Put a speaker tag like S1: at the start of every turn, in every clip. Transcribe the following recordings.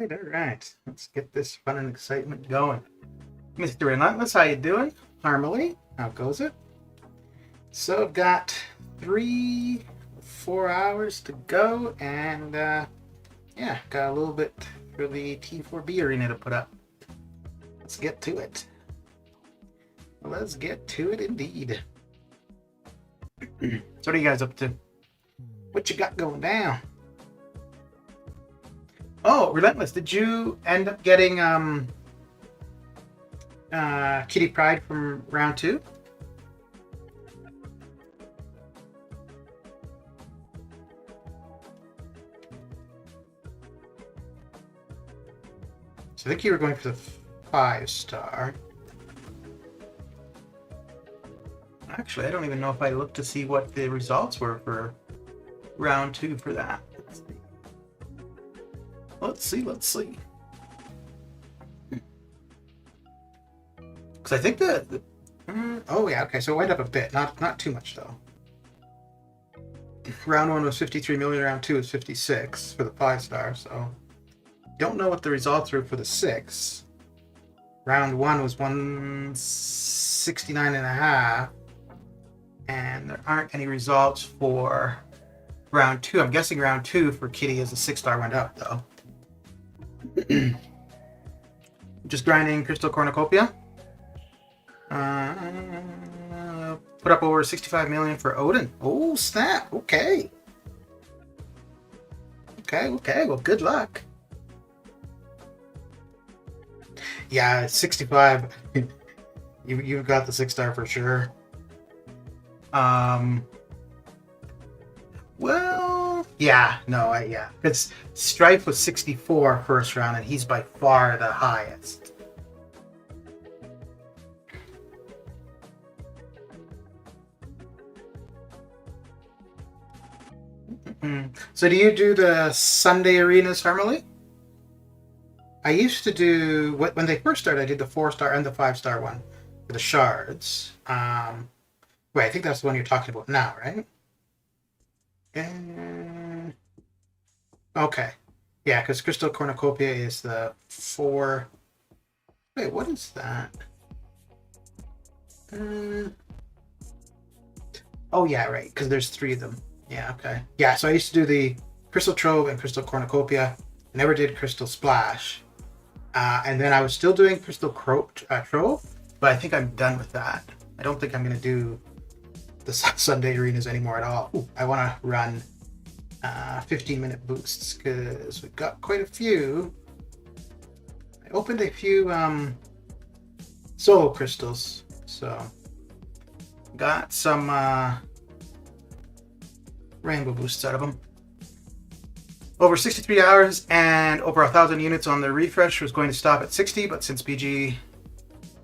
S1: All right. Let's get this fun and excitement going. Mr. Relentless, how you doing? Harmony, how goes it? So I've got 4 hours to go, and yeah, got a little bit for the T4B arena to put up. Let's get to it. Let's get to it indeed. So what are you guys up to? What you got going down? Oh, Relentless, did you end up getting Kitty Pride from round 2? So I think you were going for the 5-star. Actually, I don't even know if I looked to see what the results were for round 2 for that. Let's see. Because I think oh yeah, okay, so it went up a bit. Not too much, though. Round 1 was 53 million, round 2 was 56 for the 5-star, so... Don't know what the results were for the 6. Round 1 was 169.5. And there aren't any results for round 2. I'm guessing round 2 for Kitty as the 6-star went up, though. Just grinding Crystal Cornucopia. Put up over 65 million for Odin. Oh, snap. Okay. Okay. Well, good luck. Yeah, 65. You've got the 6-star for sure. Well, yeah, no, yeah. Because Strife was 64 first round, and he's by far the highest. So do you do the Sunday arenas, Harmony? I used to do, when they first started, I did the 4-star and the 5-star one for the shards. Wait, I think that's the one you're talking about now, right? Okay. Yeah, because Crystal Cornucopia is the 4... Wait, what is that? Oh, yeah, right, because there's 3 of them. Yeah, okay. Yeah, so I used to do the Crystal Trove and Crystal Cornucopia. I never did Crystal Splash. And then I was still doing Crystal Trove, but I think I'm done with that. I don't think I'm going to do the Sunday arenas anymore at all. Ooh, I want to run 15-minute boosts because we've got quite a few. I opened a few solo crystals, so got some rainbow boosts out of them. Over 63 hours and over 1,000 units on the refresh. Was going to stop at 60, but since BG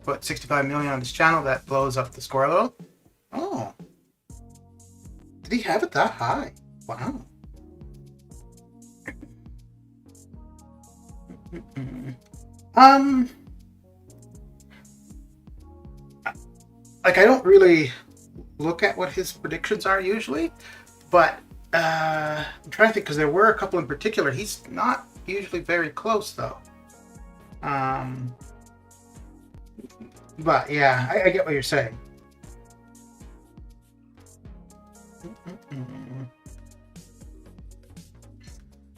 S1: put 65 million on this channel, that blows up the score a little. Oh. Did he have it that high? Wow. Like, I don't really look at what his predictions are usually, but I'm trying to think, because there were a couple in particular. He's not usually very close, though. But yeah, I get what you're saying.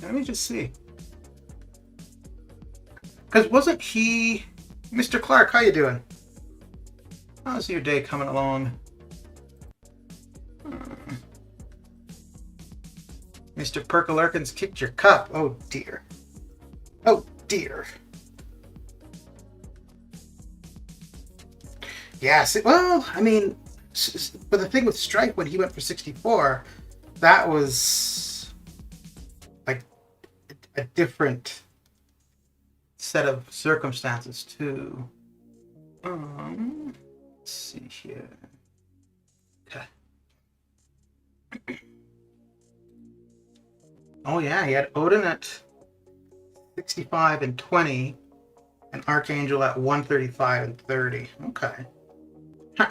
S1: Let me just see. Because wasn't he... Mr. Clark, how you doing? How's your day coming along? Mr. Perkalerkins kicked your cup. Oh, dear. Oh, dear. Yeah, see, well, I mean, but the thing with Stripe, when he went for 64, that was like a different set of circumstances, too. Let's see here. Okay. Oh yeah, he had Odin at 65 and 20, and Archangel at 135 and 30. Okay. Huh.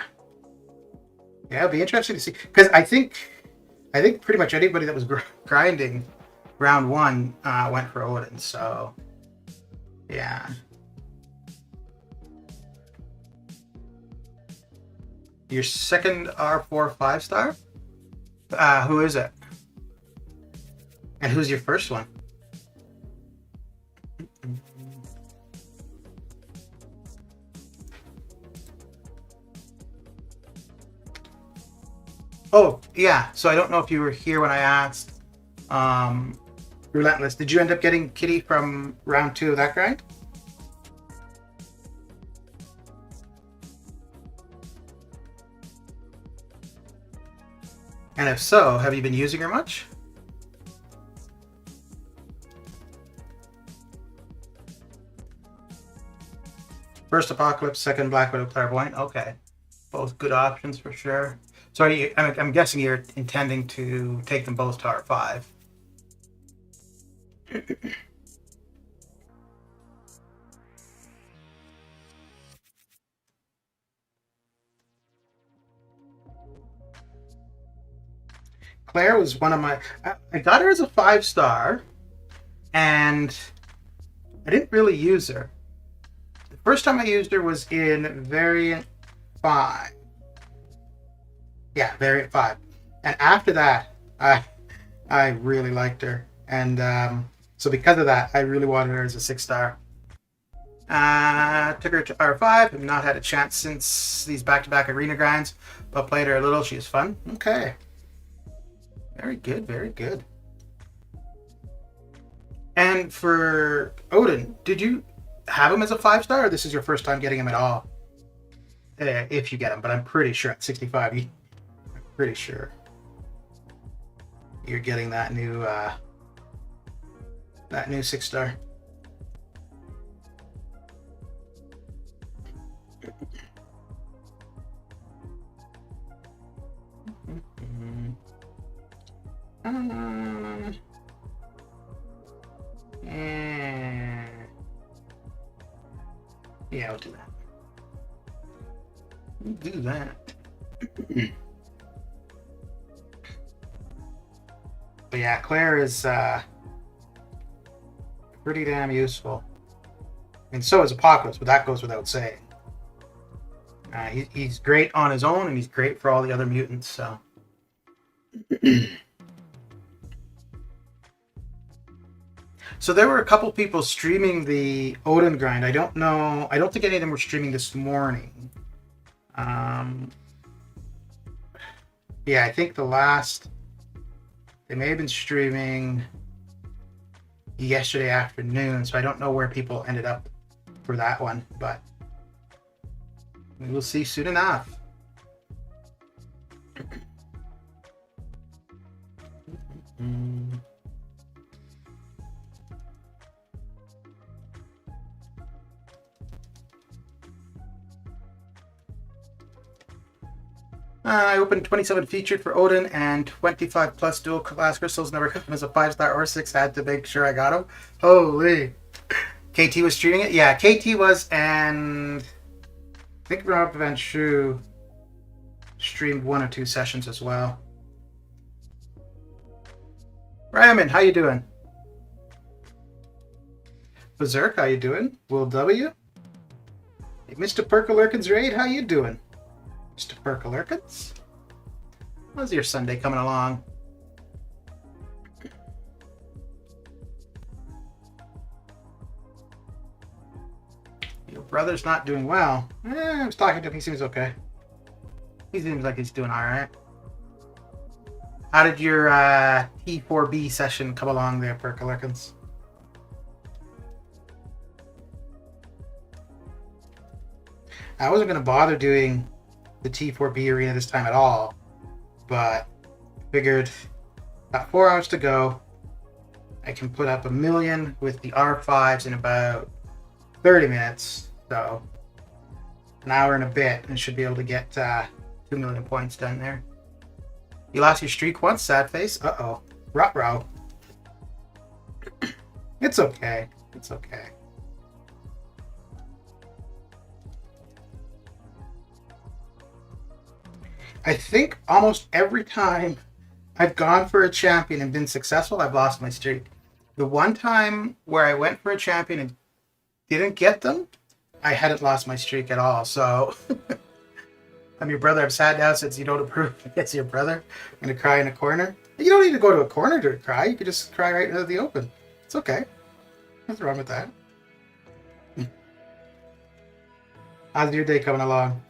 S1: Yeah, it'll be interesting to see, because I think pretty much anybody that was grinding round 1 went for Odin. So Yeah. Your second R4 5-star? Who is it? And who's your first one? Oh, yeah. So I don't know if you were here when I asked. Relentless. Did you end up getting Kitty from round 2 of that grind? And if so, have you been using her much? First Apocalypse, second Black Widow Clairvoyant. Okay. Both good options for sure. So I'm guessing you're intending to take them both to R5. Claire was one of my... I got her as a 5-star, and I didn't really use her. The first time I used her was in Variant 5. Yeah, Variant 5. And after that, I really liked her. And so because of that, I really wanted her as a 6-star. Took her to R5. Have not had a chance since these back-to-back arena grinds, but played her a little. She was fun. Okay. Very good, very good. And for Odin, did you have him as a 5-star, or this is your first time getting him at all? If you get him, but I'm pretty sure at 65, I'm pretty sure you're getting that new 6-star. Yeah, I'll do that. We'll do that. But yeah, Claire is pretty damn useful. And so is Apocalypse, but that goes without saying. He's great on his own, and he's great for all the other mutants, so... So there were a couple people streaming the Odin grind. I don't know. I don't think any of them were streaming this morning. Yeah, I think the last... They may have been streaming yesterday afternoon, so I don't know where people ended up for that one, but we will see soon enough. I opened 27 featured for Odin and 25 plus dual class crystals. Never got them as a 5-star or 6. Had to make sure I got them. Holy. KT was streaming it? Yeah, KT was, and I think Rob Van Shu streamed 1 or 2 sessions as well. Raymond, how you doing? Berserk, how you doing? Will W? Hey, Mr. Perkalerkins Raid, how you doing? Mr. Perkalerkins? How's your Sunday coming along? Your brother's not doing well. I was talking to him. He seems okay. He seems like he's doing all right. How did your T4B session come along there, Perkalerkins? I wasn't going to bother doing the T4B arena this time at all, but figured about 4 hours to go. I can put up 1 million with the R5s in about 30 minutes, so an hour and a bit, and should be able to get 2 million points done there. You lost your streak once, sad face. Uh-oh. Ruh-roh. It's okay. It's okay. I think almost every time I've gone for a champion and been successful, I've lost my streak. The one time where I went for a champion and didn't get them, I hadn't lost my streak at all. So I'm your brother. I'm sad now since you don't approve. It's your brother. I'm gonna cry in a corner. You don't need to go to a corner to cry. You can just cry right into the open. It's okay. Nothing wrong with that. How's your day coming along?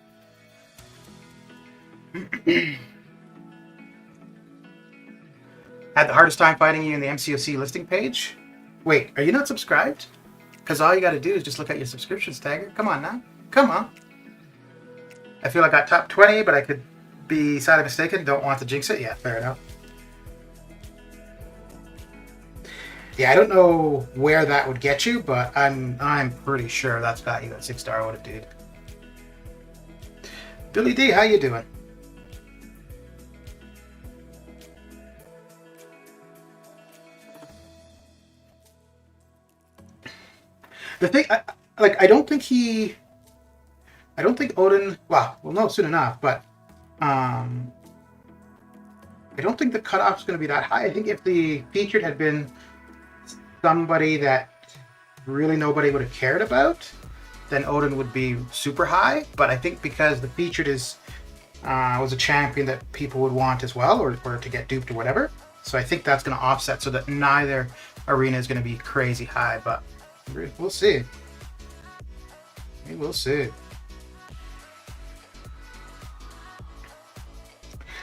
S1: Had the hardest time finding you in the MCOC listing page? Wait, are you not subscribed? Because all you got to do is just look at your subscriptions tagger. Come on now. Come on. I feel like I got top 20, but I could be sadly mistaken. Don't want to jinx it. Yeah, fair enough. Yeah, I don't know where that would get you, but I'm pretty sure that's got you at 6-star. What a dude. Billy D, how you doing? The thing, I don't think Odin. Well, we'll know soon enough. But I don't think the cutoff is going to be that high. I think if the featured had been somebody that really nobody would have cared about, then Odin would be super high. But I think because the featured was a champion that people would want as well, or to get duped or whatever. So I think that's going to offset so that neither arena is going to be crazy high. But we'll see. We will see.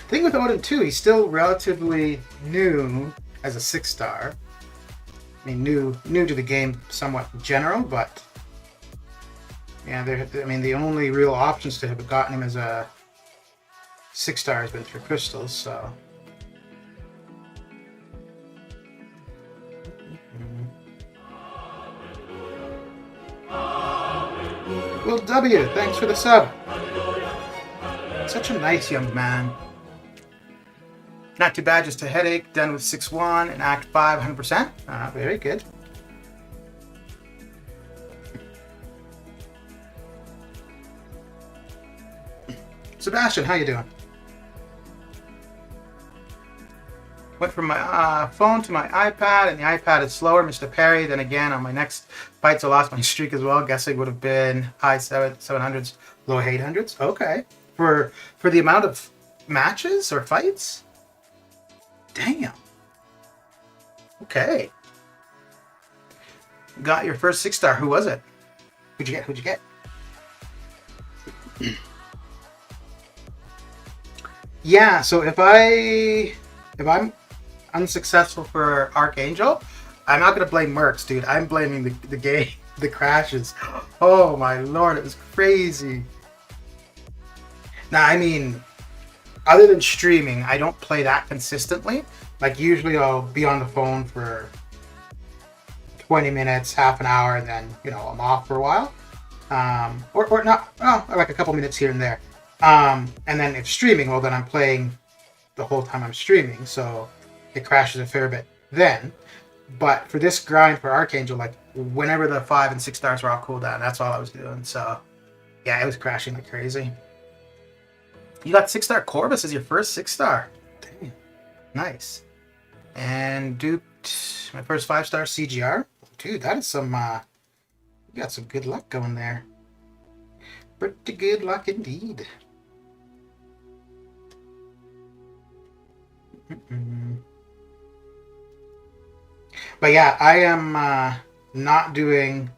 S1: The thing with Odin too, he's still relatively new as a 6-star. I mean, new to the game, somewhat in general, but yeah, the only real options to have gotten him as a 6-star has been through crystals. So. Will W, thanks for the sub. Such a nice young man. Not too bad, just a headache. Done with 6-1 and Act 5, 100%. Very good. Sebastian, how you doing? Went from my phone to my iPad, and the iPad is slower. Mr. Perry. Then again, on my next fights, I lost my streak as well. Guessing would have been high 700s, low 800s. Okay, for the amount of matches or fights. Damn. Okay. Got your first 6-star. Who was it? Who'd you get? Yeah. So if I'm unsuccessful for Archangel, I'm not gonna blame Mercs, dude. I'm blaming the game, the crashes. Oh my lord, it was crazy. Now, I mean, other than streaming, I don't play that consistently. Like usually I'll be on the phone for 20 minutes, half an hour, and then, I'm off for a while. Or not, like a couple minutes here and there. And then if streaming, well, then I'm playing the whole time I'm streaming, so it crashes a fair bit then. But for this grind for Archangel, like whenever the 5 and 6 stars were all cooldown, that's all I was doing. So yeah, it was crashing like crazy. You got 6-star Corvus as your first 6-star. Damn. Nice. And duped my first 5-star CGR. Dude, that is some you got some good luck going there. Pretty good luck indeed. But yeah, I am not doing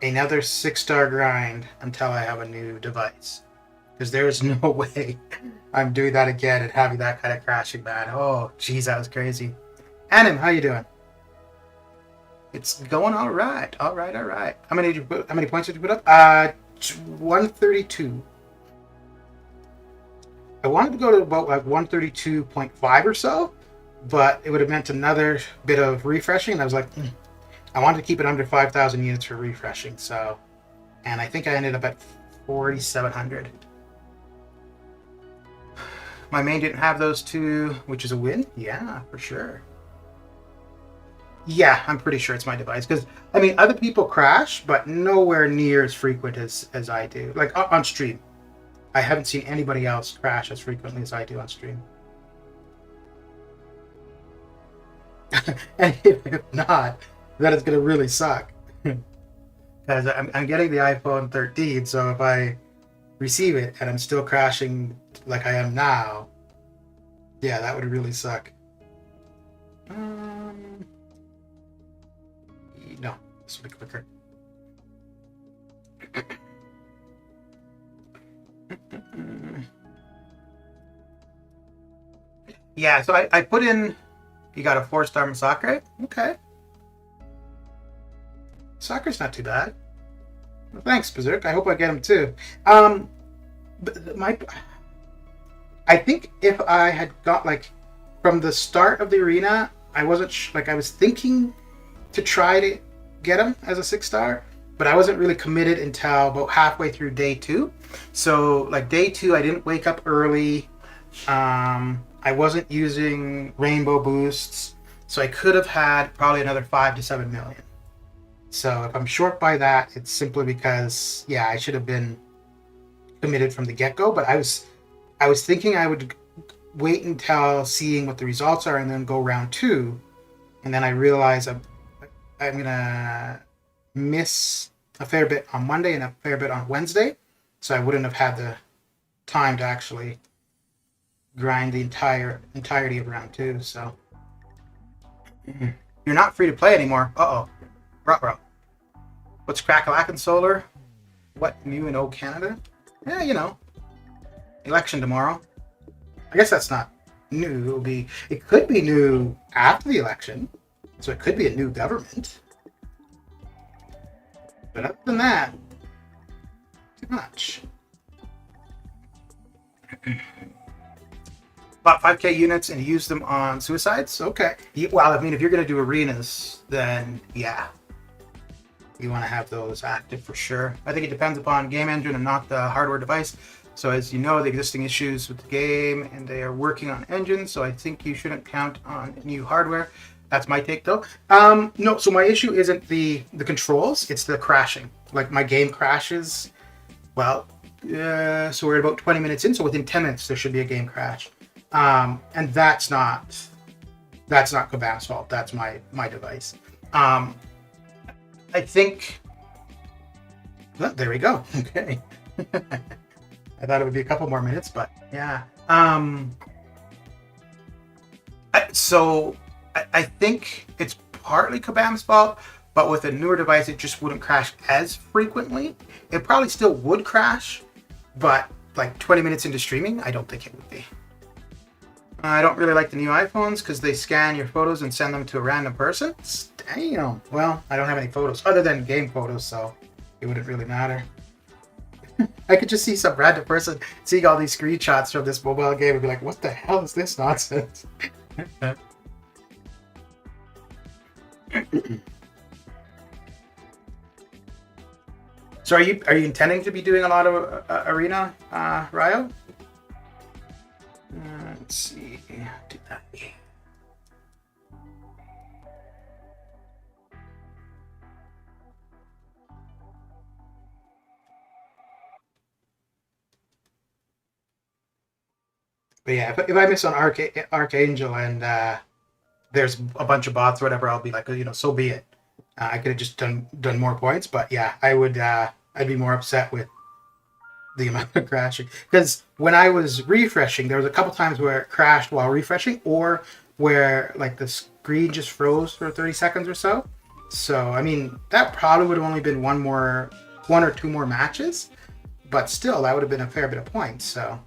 S1: another 6-star grind until I have a new device. Because there's no way I'm doing that again and having that kind of crashing, man. Oh, jeez, that was crazy. Anim, how you doing? It's going all right. All right. How many points did you put up? 132. I wanted to go to about like 132.5 or so, but it would have meant another bit of refreshing. And I was like, I wanted to keep it under 5,000 units for refreshing. So, and I think I ended up at 4,700. My main didn't have those two, which is a win. Yeah, for sure. Yeah, I'm pretty sure it's my device. Because, I mean, other people crash, but nowhere near as frequent as I do. Like, on stream. I haven't seen anybody else crash as frequently as I do on stream. And if not, then it's going to really suck. because I'm getting the iPhone 13, so if I receive it and I'm still crashing like I am now, yeah, that would really suck. No, this will be quicker. Yeah, so I put in, you got a 4-star MCOC, right? Okay. Soccer's not too bad. Well, thanks, Berserk. I hope I get him too. But I think if I had got, like, from the start of the arena, I wasn't I was thinking to try to get him as a 6-star, but I wasn't really committed until about halfway through day 2. So, like, day 2, I didn't wake up early. I wasn't using rainbow boosts, so I could have had probably another 5 to 7 million. So if I'm short by that, it's simply because, yeah, I should have been committed from the get-go. But I was thinking I would wait until seeing what the results are and then go round 2, and then I realized I'm gonna miss a fair bit on Monday and a fair bit on Wednesday, so I wouldn't have had the time to actually grind the entirety of round 2. So you're not free to play anymore. Ruh-roh. What's crack-a-lackin' solar? What new in old Canada? Yeah, you know, election tomorrow. I guess that's not new. It could be new after the election, so it could be a new government. But other than that, too much. Bought 5k units and use them on suicides? Okay. Well, I mean, if you're going to do arenas, then yeah, you want to have those active for sure. I think it depends upon game engine and not the hardware device. So as you know, the existing issues with the game, and they are working on engines, so I think you shouldn't count on new hardware. That's my take, though. No, so my issue isn't the controls, it's the crashing. Like, my game crashes, well, so we're about 20 minutes in, so within 10 minutes there should be a game crash. And that's not Kabam's fault. That's my device. I think. Well, there we go. Okay. I thought it would be a couple more minutes, but yeah. I think it's partly Kabam's fault, but with a newer device, it just wouldn't crash as frequently. It probably still would crash, but like 20 minutes into streaming, I don't think it would be. I don't really like the new iPhones because they scan your photos and send them to a random person. Damn. Well, I don't have any photos other than game photos, so it wouldn't really matter. I could just see some random person seeing all these screenshots from this mobile game and be like, what the hell is this nonsense? So are you intending to be doing a lot of arena, Ryo? Let's see. Do that. But yeah, if I miss on Archangel and there's a bunch of bots or whatever, I'll be like, so be it. I could have just done more points, but yeah, I would. I'd be more upset with the amount of crashing, because when I was refreshing, there was a couple times where it crashed while refreshing, or where like the screen just froze for 30 seconds or so. So I mean, that probably would have only been one or two more matches, but still, that would have been a fair bit of points. So.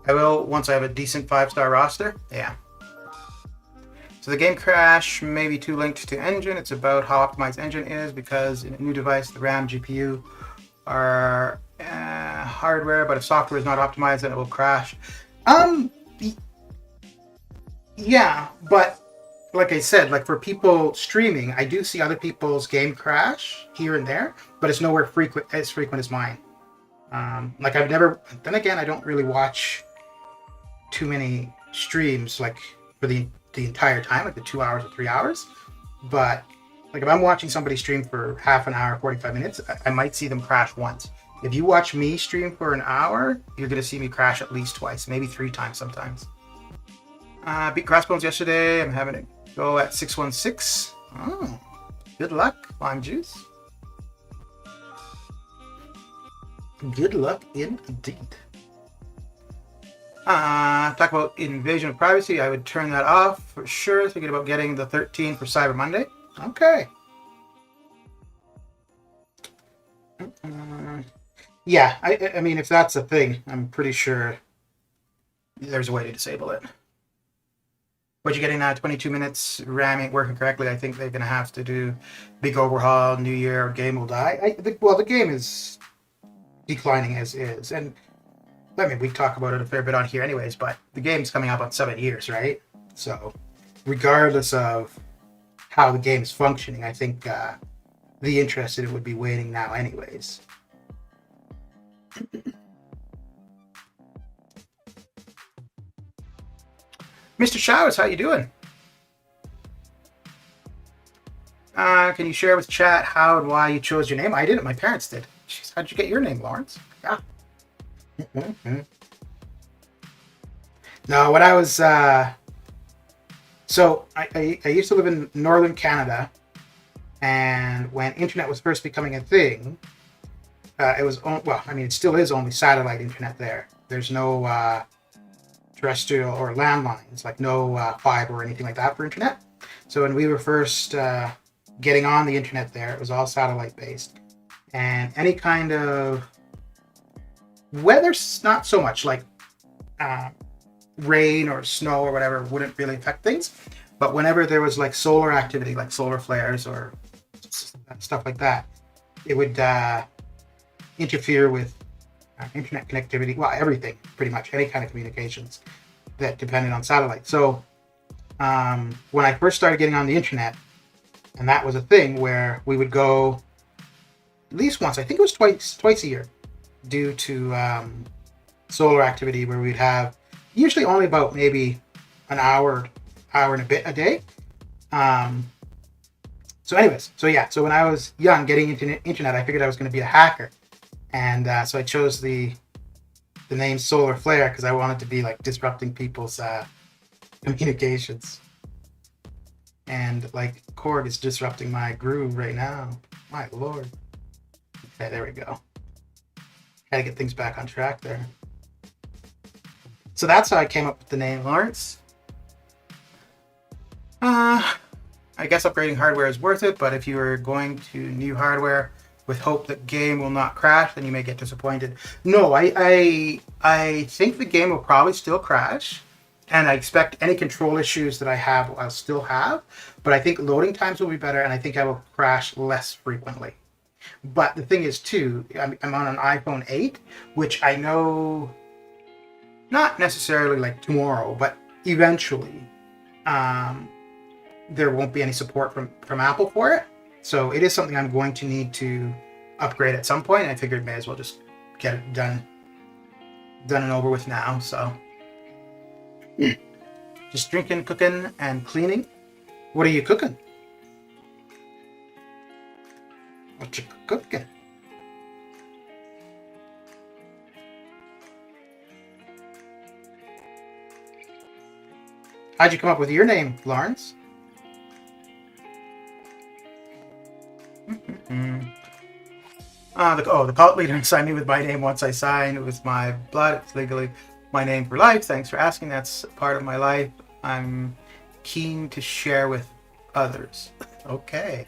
S1: I will once I have a decent 5-star roster. Yeah. So the game crash may be too linked to engine. It's about how optimized engine is, because in a new device, the RAM, GPU are hardware, but if software is not optimized, then it will crash. Yeah, but like I said, like for people streaming, I do see other people's game crash here and there, but it's nowhere as frequent as mine. Like I've never. Then again, I don't really watch too many streams like for the entire time, like the 2 hours or 3 hours. But like if I'm watching somebody stream for half an hour, 45 minutes, I might see them crash once. If you watch me stream for an hour, you're gonna see me crash at least twice, maybe 3 times sometimes. Beat Crossbones yesterday. I'm having it go at 616. Oh, good luck, Lime Juice. Good luck indeed. Talk about invasion of privacy. I would turn that off for sure. Thinking about getting the 13 for Cyber Monday. Okay. Yeah, I mean, if that's a thing, I'm pretty sure there's a way to disable it. What you getting now? 22 minutes, RAM ain't working correctly. I think they're going to have to do big overhaul, New Year, game will die. Well, the game is declining as is. And I mean, we talk about it a fair bit on here anyways, but the game's coming up on 7 years, right? So regardless of how the game is functioning, I think the interest in it would be waning now anyways. Mr. Showers, how you doing? Can you share with chat how and why you chose your name? I didn't. My parents did. Jeez, how'd you get your name, Lawrence? Yeah. No, when I was... so, I used to live in northern Canada, and when internet was first becoming a thing, it was... well, I mean, it still is only satellite internet there. There's no... terrestrial or landlines, like no fiber or anything like that for internet. So when we were first getting on the internet there, it was all satellite based. And any kind of weather, not so much, like rain or snow or whatever wouldn't really affect things. But whenever there was like solar activity, like solar flares or stuff like that, it would interfere with internet connectivity, well, everything, pretty much, any kind of communications that depended on satellite. So when I first started getting on the internet, and that was a thing where we would go at least once, I think it was twice a year, due to solar activity, where we'd have usually only about maybe an hour and a bit a day. So anyways, so when I was young getting into internet, I figured I was going to be a hacker. And so I chose the name Solar Flare because I wanted to be like disrupting people's communications. And like Korg is disrupting my groove right now. My lord. Okay, there we go. Gotta get things back on track there. So that's how I came up with the name Lawrence. I guess upgrading hardware is worth it, but if you are going to new hardware with hope that game will not crash, then you may get disappointed. No, I think the game will probably still crash, and I expect any control issues that I have, I'll still have, but I think loading times will be better, and I think I will crash less frequently. But the thing is, too, I'm on an iPhone 8, which I know, not necessarily like tomorrow, but eventually, there won't be any support from Apple for it. So it is something I'm going to need to upgrade at some point. I figured may as well just get it done and over with now. So just drinking, cooking, and cleaning. What are you cooking? What you cooking? How'd you come up with your name, Lawrence? The cult leader signed me with my name once I signed with my blood. It's legally my name for life. Thanks for asking. That's part of my life. I'm keen to share with others. Okay.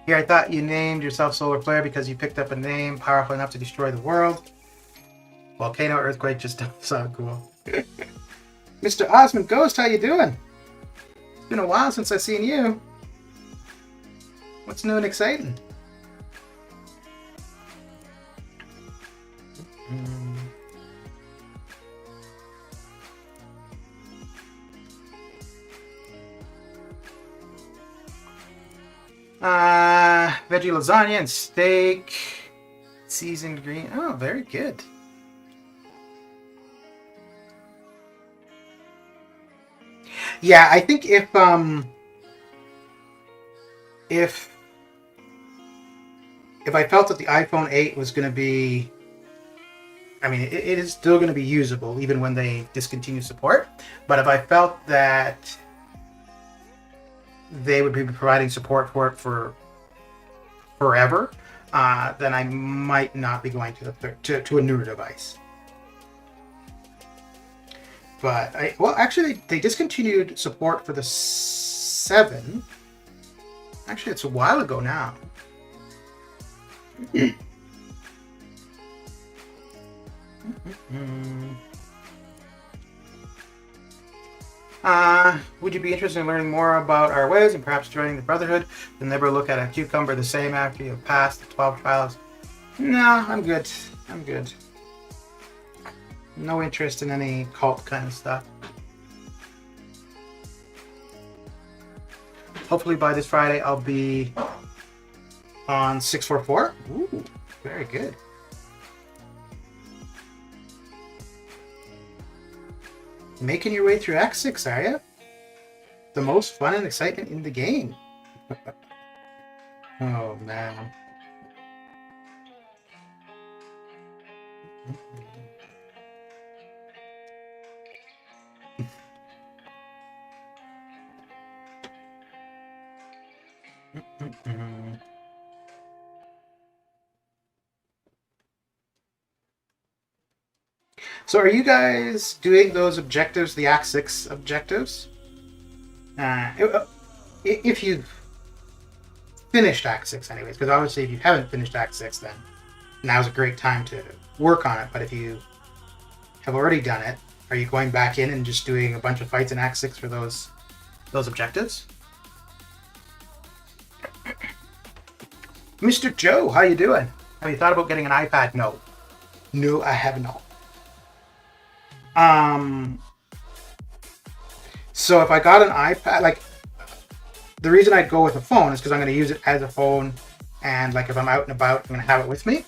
S1: Here, I thought you named yourself Solar Flare because you picked up a name powerful enough to destroy the world. Volcano, earthquake just don't sound cool. Mr. Osmond Ghost, how you doing? It's been a while since I've seen you. What's new and exciting? Veggie lasagna and steak, seasoned green. Oh, very good. Yeah, I think if if I felt that the iPhone 8 was going to be, I mean, it is still going to be usable even when they discontinue support. But if I felt that they would be providing support for it for forever, then I might not be going to a newer device. But well, actually, they discontinued support for the 7. Actually, it's a while ago now. Would you be interested in learning more about our ways and perhaps joining the Brotherhood? You'll never look at a cucumber the same after you've passed the 12 trials. No, I'm good. I'm good. No interest in any cult kind of stuff. Hopefully by this Friday I'll be on 644. Ooh, very good. Making your way through Act 6, are you? The most fun and excitement in the game. Oh, man. So are you guys doing those objectives, the Act 6 objectives? If you've finished Act 6 anyways, because obviously if you haven't finished Act 6, then now's a great time to work on it. But if you have already done it, are you going back in and just doing a bunch of fights in Act 6 for those objectives? Mr. Joe, how you doing? Have you thought about getting an iPad? No. No, I have not. So if I got an iPad, like, the reason I'd go with a phone is because I'm going to use it as a phone, and like if I'm out and about, I'm going to have it with me.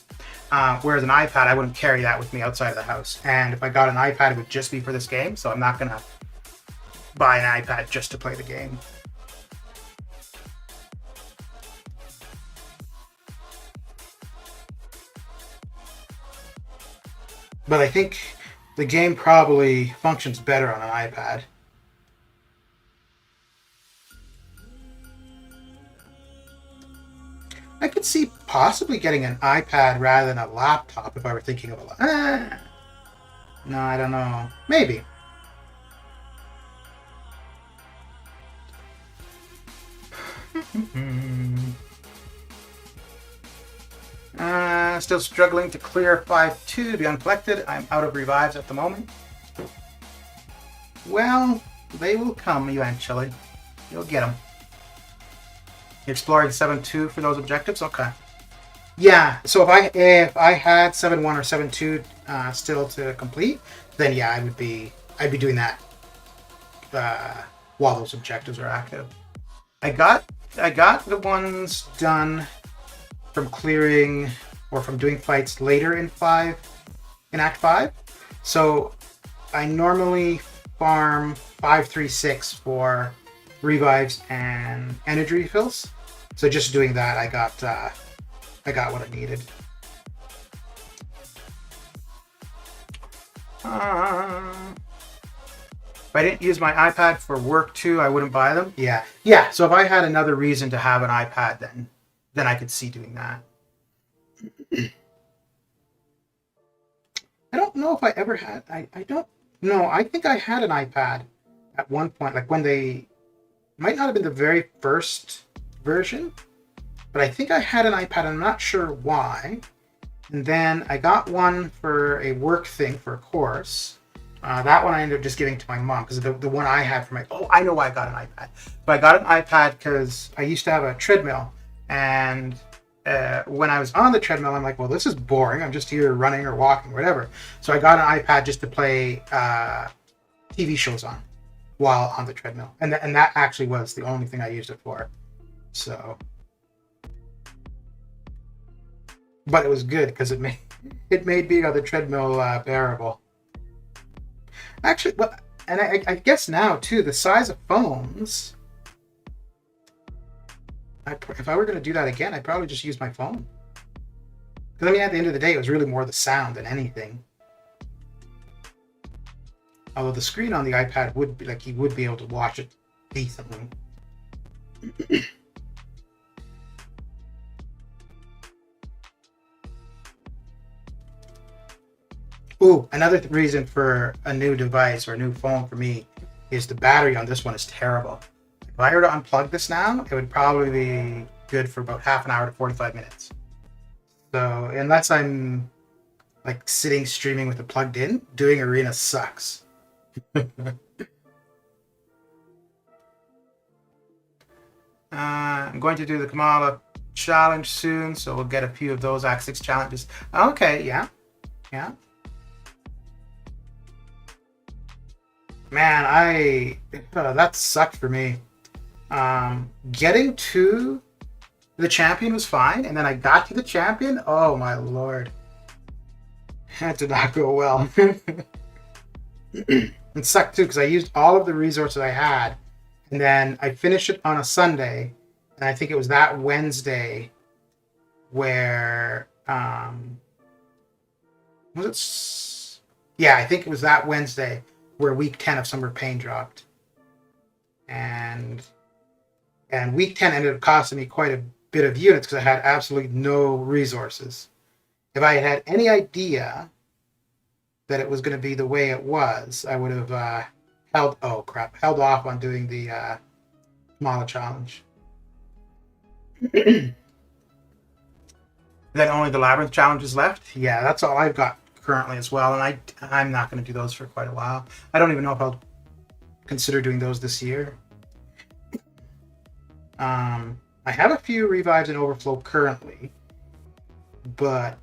S1: Whereas an iPad, I wouldn't carry that with me outside of the house. And if I got an iPad, it would just be for this game, so I'm not going to buy an iPad just to play the game. But I think the game probably functions better on an iPad. I could see possibly getting an iPad rather than a laptop if I were thinking of a no, I don't know. Maybe. Still struggling to clear 5-2 to be uncollected. I'm out of revives at the moment. Well, they will come eventually. You'll get them. You're exploring 7-2 for those objectives? Okay. Yeah, so if I had 7-1 or 7-2 still to complete, then yeah, I'd be doing that while those objectives are active. I got the ones done from clearing or from doing fights later in Act 5. So I normally farm 5-3-6 for revives and energy refills. So just doing that, I got what I needed. If I didn't use my iPad for work too, I wouldn't buy them. Yeah. So if I had another reason to have an iPad, then I could see doing that. I don't know if I ever had. I don't know. I think I had an iPad at one point, like when they might not have been the very first version, but I think I had an iPad. I'm not sure why. And then I got one for a work thing for a course. That one I ended up just giving to my mom because the one I had for I know why I got an iPad. But I got an iPad because I used to have a treadmill, and when I was on the treadmill, I'm like, well, this is boring. I'm just here running or walking, whatever. So I got an iPad just to play TV shows on while on the treadmill, and that actually was the only thing I used it for. So, but it was good because it made being on the treadmill bearable. Actually, but and I guess now too, the size of phones. If I were going to do that again, I'd probably just use my phone. Because I mean, at the end of the day, it was really more the sound than anything. Although the screen on the iPad would be like, you would be able to watch it decently. Ooh, another reason for a new device or a new phone for me is the battery on this one is terrible. If I were to unplug this now, it would probably be good for about half an hour to 45 minutes. So unless I'm like sitting streaming with it plugged in, doing Arena sucks. I'm going to do the Kamala challenge soon, so we'll get a few of those Act 6 challenges. Okay, yeah. Man, that sucked for me. Getting to the champion was fine, and then I got to the champion. Oh my lord, that did not go well. It sucked too because I used all of the resources I had, and then I finished it on a Sunday, and I think it was that Wednesday where was it? Yeah, I think it was that Wednesday where week 10 of Summer Pain dropped, and week 10 ended up costing me quite a bit of units because I had absolutely no resources. If I had any idea that it was going to be the way it was, I would have held off on doing the Kamala challenge. Then only the Labyrinth challenge is left. Yeah, that's all I've got currently as well, and I'm not going to do those for quite a while. I don't even know if I'll consider doing those this year. I have a few revives in overflow currently, but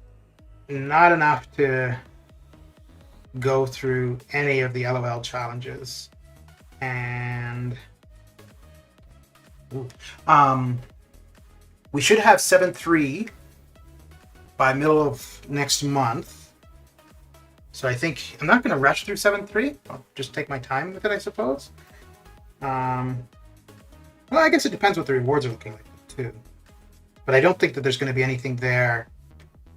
S1: not enough to go through any of the LOL challenges. And we should have 7-3 by middle of next month. So I think I'm not going to rush through 7-3. I'll just take my time with it, I suppose. Well, I guess it depends what the rewards are looking like, too. But I don't think that there's going to be anything there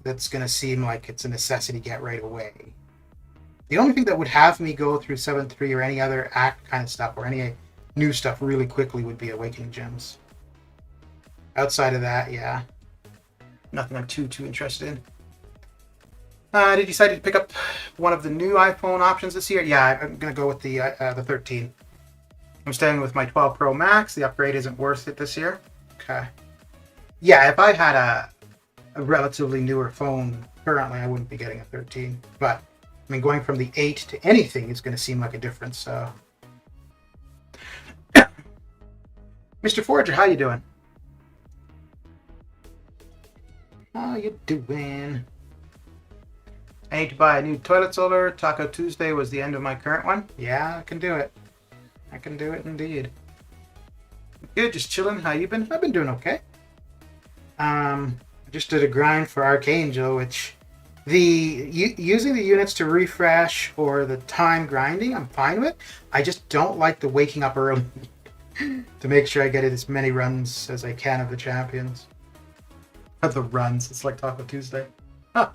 S1: that's going to seem like it's a necessity get right away. The only thing that would have me go through 7-3 or any other act kind of stuff or any new stuff really quickly would be Awakening Gems. Outside of that, yeah. Nothing I'm too interested in. Did you decide to pick up one of the new iPhone options this year? Yeah, I'm going to go with the 13. I'm staying with my 12 Pro Max. The upgrade isn't worth it this year. Okay. Yeah, if I had a relatively newer phone currently, I wouldn't be getting a 13. But, I mean, going from the 8 to anything is going to seem like a difference, so. Mr. Forager, how you doing? How you doing? I need to buy a new toilet solar. Taco Tuesday was the end of my current one. Yeah, I can do it. I can do it indeed. Good, just chilling. How you been? I've been doing okay. I just did a grind for Archangel, which using the units to refresh or the time grinding, I'm fine with. I just don't like the waking up early to make sure I get as many runs as I can of the champions. Of the runs, it's like Taco Tuesday. Huh.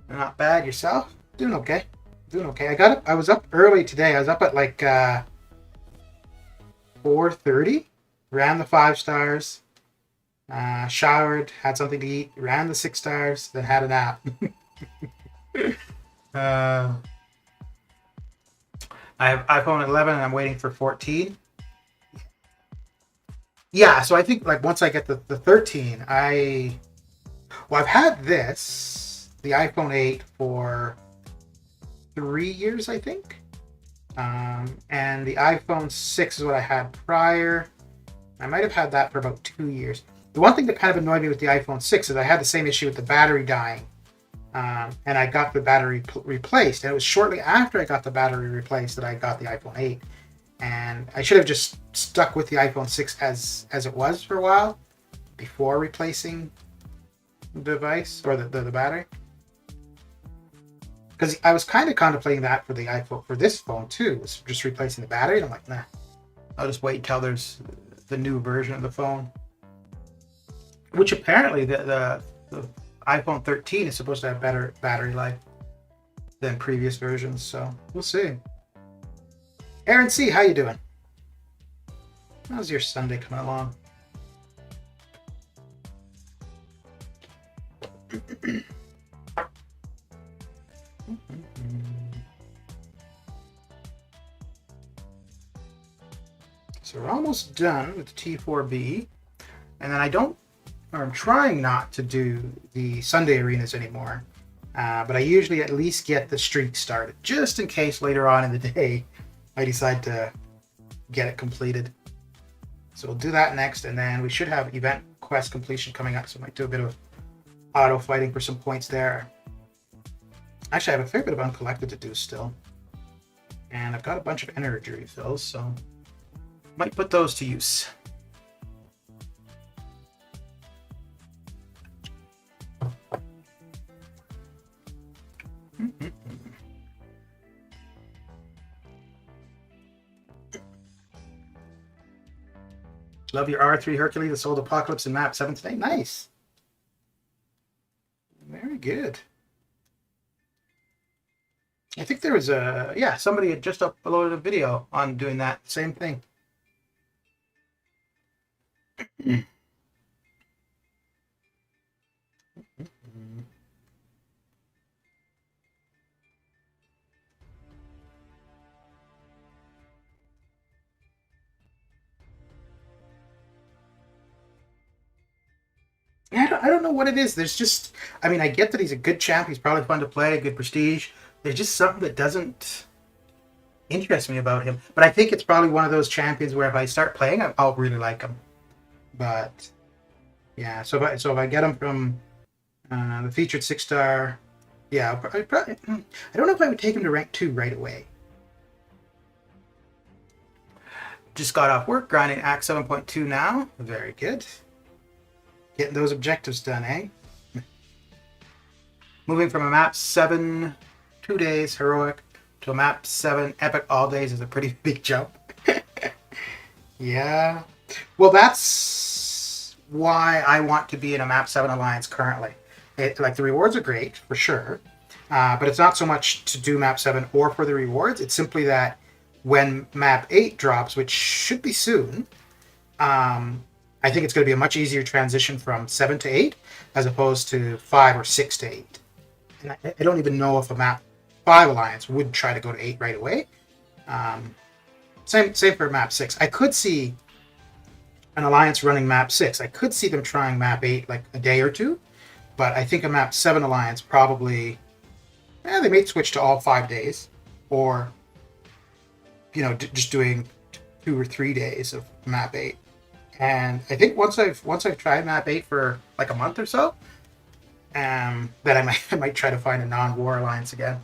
S1: Not bad. Yourself? Doing okay. I was up early today. I was up at like 4:30. Ran the 5 stars. Showered. Had something to eat. Ran the 6 stars. Then had a nap. I have iPhone 11 and I'm waiting for 14. Yeah, so I think like once I get the 13, I've had this, the iPhone 8 for 3 years, I think. And the iPhone 6 is what I had prior. I might have had that for about 2 years. The one thing that kind of annoyed me with the iPhone 6 is I had the same issue with the battery dying. And I got the battery replaced. And it was shortly after I got the battery replaced that I got the iPhone 8. And I should have just stuck with the iPhone 6 as it was for a while before replacing the device or the battery. Because I was kind of contemplating that for the iPhone, for this phone too, was just replacing the battery. And I'm like, nah, I'll just wait until there's the new version of the phone. Which apparently the iPhone 13 is supposed to have better battery life than previous versions, so we'll see. Aaron C, how you doing? How's your Sunday coming along? So we're almost done with the T4B, and then I'm trying not to do the Sunday arenas anymore, but I usually at least get the streak started, just in case later on in the day I decide to get it completed. So we'll do that next, and then we should have event quest completion coming up, so I might do a bit of auto fighting for some points there. Actually, I have a fair bit of uncollected to do still, and I've got a bunch of energy refills, so might put those to use. Love your R3 Hercules that sold Apocalypse and Map 7 today. Nice. Very good. I think there was somebody had just uploaded a video on doing that same thing. I don't know what it is. There's just, I mean, I get that he's a good champ. He's probably fun to play, good prestige. There's just something that doesn't interest me about him. But I think it's probably one of those champions where if I start playing, I'll really like him. But yeah, so if I get him from the featured 6-star, yeah, I don't know if I would take him to rank 2 right away. Just got off work, grinding Act 7.2 now. Very good. Getting those objectives done, eh? Moving from a map 7 2 days heroic to a map 7 epic all days is a pretty big jump. Yeah. Well, that's why I want to be in a map 7 alliance currently. Like, the rewards are great for sure, but it's not so much to do map 7 or for the rewards. It's simply that when map 8 drops, which should be soon, I think it's going to be a much easier transition from 7 to 8 as opposed to 5 or 6 to 8. And I don't even know if a map 5 alliance would try to go to 8 right away. Same for map 6. I could see an alliance running map 6. I could see them trying map 8 like a day or two, but I think a map 7 alliance probably, they may switch to all 5 days, or just doing 2 or 3 days of map 8. And I think once I've tried map 8 for like a month or so, then I might try to find a non-war alliance again.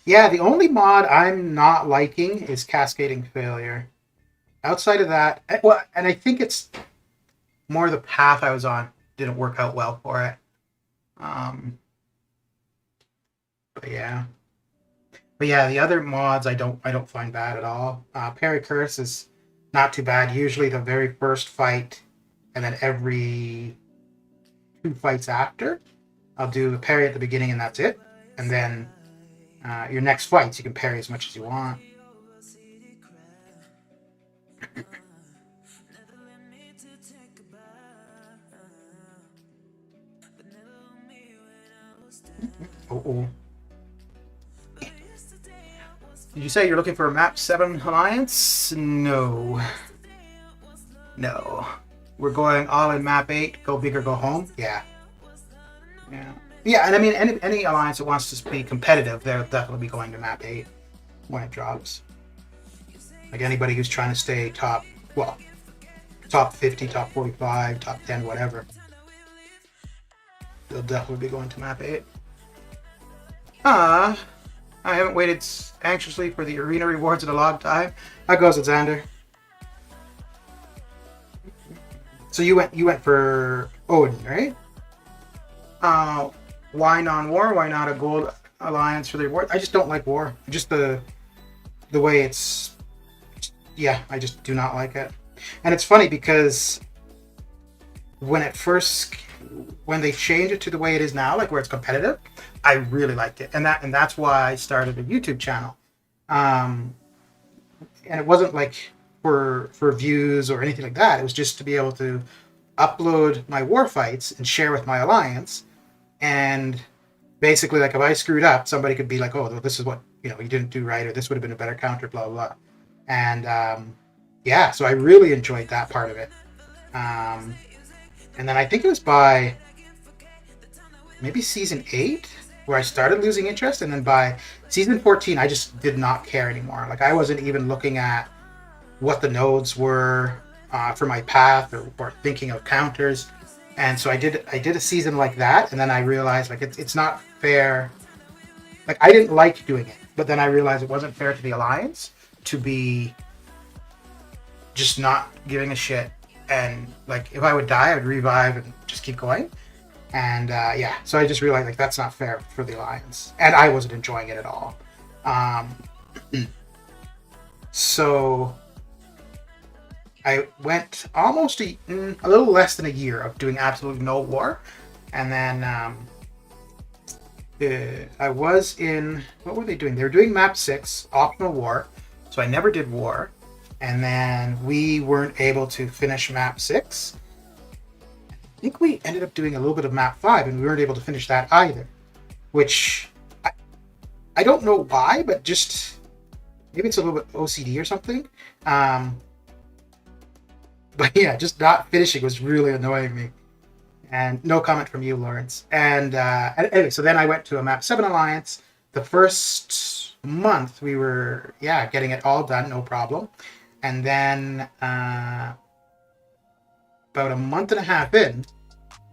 S1: Yeah, the only mod I'm not liking is Cascading Failure. Outside of that, and I think it's more the path I was on didn't work out well for it. But yeah, the other mods I don't find bad at all. Parry Curse is not too bad. Usually the very first fight, and then every 2 fights after, I'll do a parry at the beginning, and that's it. And then your next fights, you can parry as much as you want. Oh. Did you say you're looking for a map 7 alliance? No. We're going all in map 8. Go big or go home. Yeah. And I mean, any alliance that wants to be competitive, they'll definitely be going to map 8 when it drops. Like anybody who's trying to stay top 50, top 45, top 10, whatever, they'll definitely be going to map 8. I haven't waited anxiously for the arena rewards in a long time. How goes it, Xander? So you went for Odin, right? Uh, why non-war? Why not a gold alliance for the reward? I just don't like war. Just the way it's. Yeah, I just do not like it. And it's funny because when it first when they changed it to the way it is now, like where it's competitive, I really liked it, and that's why I started a YouTube channel. Um, and it wasn't like for views or anything like that. It was just to be able to upload my war fights and share with my alliance. And basically, like if I screwed up, somebody could be like, "Oh, this is what you didn't do right, or this would have been a better counter." Blah blah blah. And yeah, so I really enjoyed that part of it. Um, and then I think it was by maybe season 8 where I started losing interest, and then by season 14 I just did not care anymore. Like I wasn't even looking at what the nodes were for my path, or thinking of counters. And so I did a season like that, and then I realized like it's not fair. Like I didn't like doing it, but then I realized it wasn't fair to the alliance to be just not giving a shit. And like if I would die, I would revive and just keep going. And yeah, so I just realized like that's not fair for the alliance, and I wasn't enjoying it at all. Um, so I went almost a little less than a year of doing absolutely no war, and then I was in, what were they doing? They were doing map 6 optional war, so I never did war, and then we weren't able to finish map 6. I think we ended up doing a little bit of map 5, and we weren't able to finish that either, which I don't know why, but just maybe it's a little bit OCD or something. But yeah, just not finishing was really annoying me. And no comment from you, Lawrence. And anyway, so then I went to a map 7 alliance. The first month we were getting it all done, no problem. And then about a month and a half in,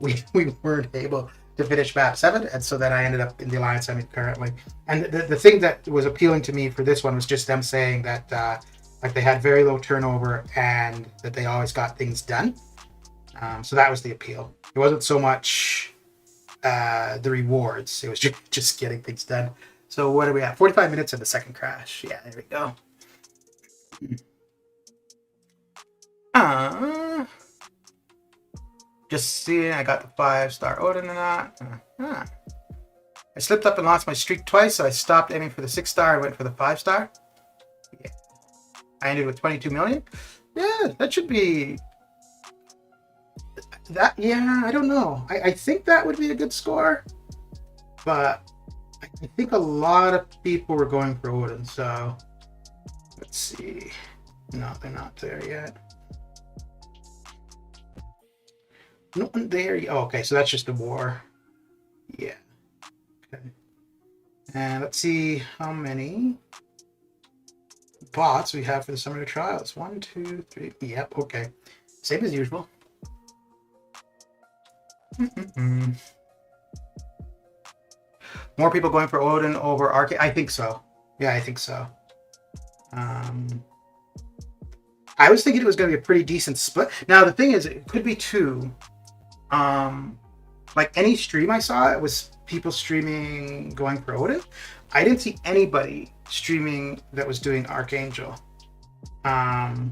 S1: we weren't able to finish map 7, and so then I ended up in the alliance I'm in currently. And the thing that was appealing to me for this one was just them saying that like they had very low turnover and that they always got things done. So that was the appeal. It wasn't so much the rewards. It was just getting things done. So what are we at? 45 minutes in the second crash. Yeah, there we go. Just seeing, I got the 5-star Odin or not. I slipped up and lost my streak twice, so I stopped aiming for the 6-star and went for the 5-star. Yeah. I ended with 22 million. Yeah, that should be... That, yeah, I don't know. I think that would be a good score. But I think a lot of people were going for Odin, so... Let's see. No, they're not there yet. No one there. Oh, okay, so that's just the war. Yeah. Okay. And let's see how many bots we have for the summer trials. 1, 2, 3. Yep, okay. Same as usual. More people going for Odin over Arcane? I think so. Yeah, I think so. I was thinking it was going to be a pretty decent split. Now, the thing is, it could be 2. Like any stream I saw, it was people streaming going for Odin. I didn't see anybody streaming that was doing Archangel. Now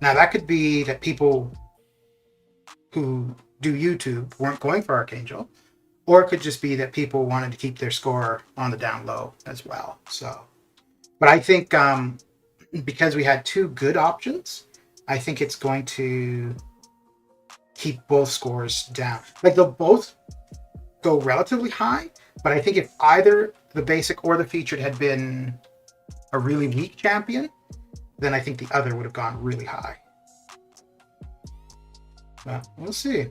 S1: that could be that people who do YouTube weren't going for Archangel, or it could just be that people wanted to keep their score on the down low as well. So, but I think because we had 2 good options, I think it's going to keep both scores down. Like they'll both go relatively high, but I think if either the basic or the featured had been a really weak champion, then I think the other would have gone really high. But we'll see.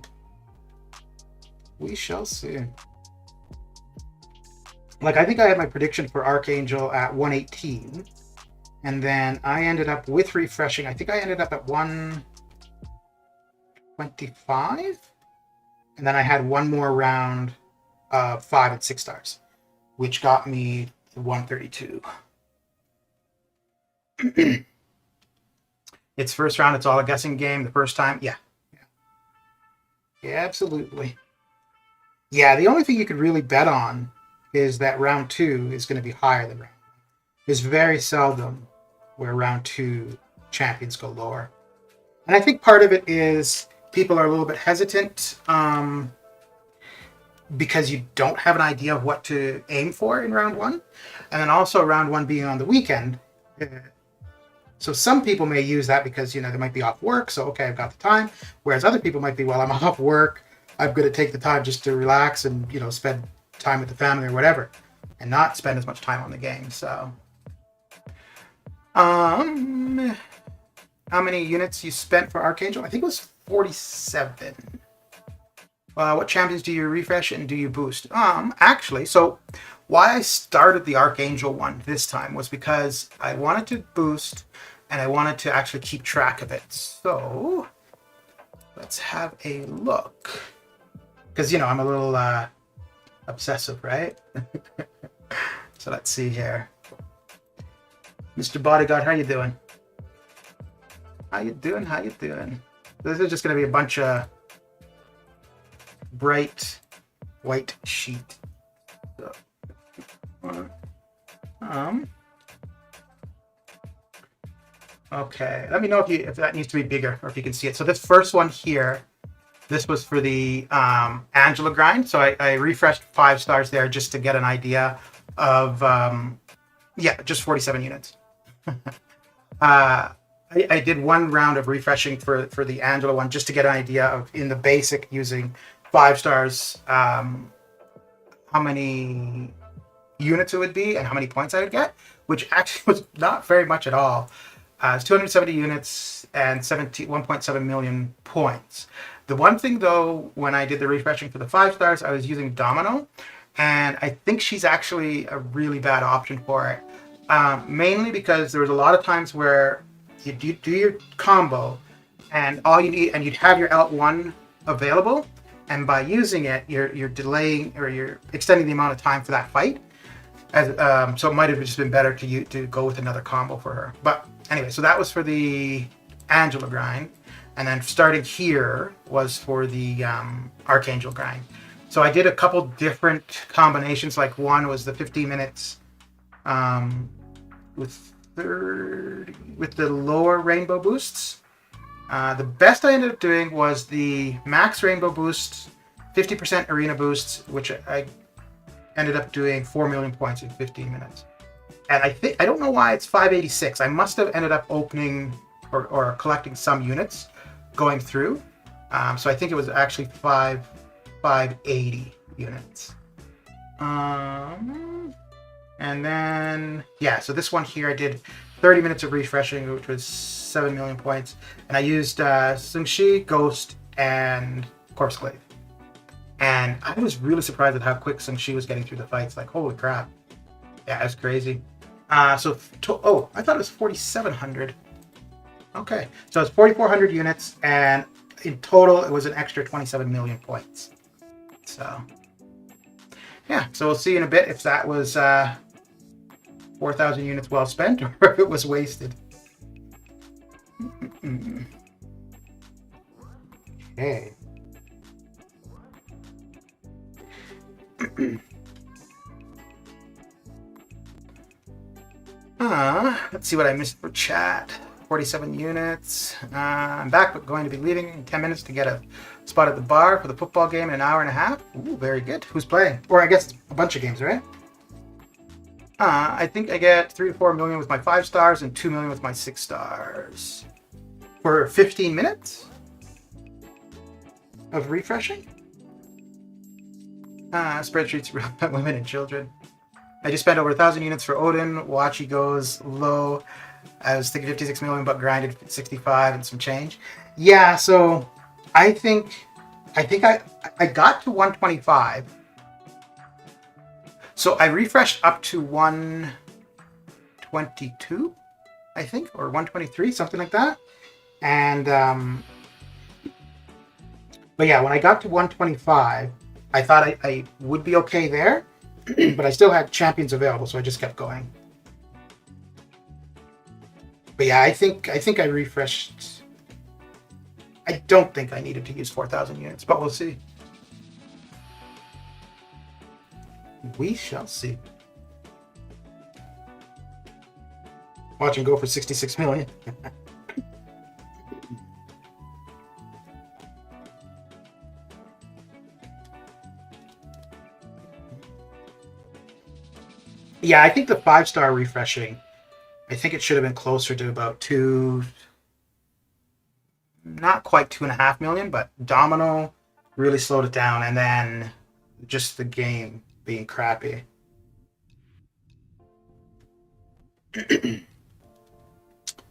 S1: We shall see. Like I think I had my prediction for Archangel at 118, and then I ended up with refreshing. I think I ended up at 125, and then I had one more round of 5 and 6 stars, which got me 132. It's first round. It's all a guessing game. The first time, yeah. Yeah, absolutely. Yeah, the only thing you could really bet on is that round two is going to be higher than round. It's very seldom where round two champions go lower. And I think part of it is people are a little bit hesitant because you don't have an idea of what to aim for in round one. And then also round one being on the weekend. So some people may use that because, they might be off work. So, okay, I've got the time. Whereas other people might be, well, I'm off work. I'm going to take the time just to relax and, spend time with the family or whatever and not spend as much time on the game. So, how many units you spent for Archangel? I think it was 47. What champions do you refresh and do you boost? Actually, so why I started the Archangel one this time was because I wanted to boost and I wanted to actually keep track of it. So let's have a look. Because, I'm a little obsessive, right? So let's see here. Mr. Bodyguard, how you doing? How you doing? How you doing? This is just going to be a bunch of bright white sheet. So, okay, let me know if that needs to be bigger or if you can see it. So this first one here, this was for the Angela grind. So I refreshed 5 stars there just to get an idea of, just 47 units. I did one round of refreshing for the Angela one just to get an idea of, in the basic, using 5 stars, how many units it would be and how many points I would get, which actually was not very much at all. It's 270 units and 1.7 million points. The one thing, though, when I did the refreshing for the 5 stars, I was using Domino, and I think she's actually a really bad option for it. Mainly because there was a lot of times where you do your combo, and all you need, and you'd have your L1 available, and by using it, you're delaying or you're extending the amount of time for that fight. So it might have just been better to go with another combo for her. But anyway, so that was for the Angela grind, and then starting here was for the Archangel grind. So I did a couple different combinations. Like one was the 15 minutes with the lower rainbow boosts. The best I ended up doing was the max rainbow boost, 50% arena boosts, which I ended up doing 4 million points in 15 minutes. And I don't know why it's 586. I must have ended up opening or collecting some units going through. So I think it was actually 580 units. And then, so this one here I did 30 minutes of refreshing, which was 7 million points. And I used Sungshi, Ghost, and Corpse Glaive. And I was really surprised at how quick Sungshi was getting through the fights. Like, holy crap. Yeah, that's crazy. I thought it was 4,700. Okay, so it's 4,400 units, and in total it was an extra 27 million points. So, yeah, so we'll see in a bit if that was 4,000 units well spent or if it was wasted. Okay. Let's see what I missed for chat. 47 units. I'm back, but going to be leaving in 10 minutes to get a spot at the bar for the football game in an hour and a half. Ooh, very good. Who's playing? Or I guess a bunch of games, right? I think I get 3 to 4 million with my 5 stars and 2 million with my 6 stars. For 15 minutes of refreshing? Spreadsheets, women and children. I just spent over 1,000 units for Odin. Wachi goes low. I was thinking 56 million, but grinded 65 and some change. Yeah, so I think I got to 125. So I refreshed up to 122, I think, or 123, something like that. And but yeah, when I got to 125, I thought I would be okay there, but I still had champions available, so I just kept going. But yeah, I think I refreshed. I don't think I needed to use 4,000 units, but we'll see. We shall see. Watch him go for 66 million. Yeah, I think the 5-star refreshing, I think it should have been closer to about not quite 2.5 million, but Domino really slowed it down, and then just the game being crappy.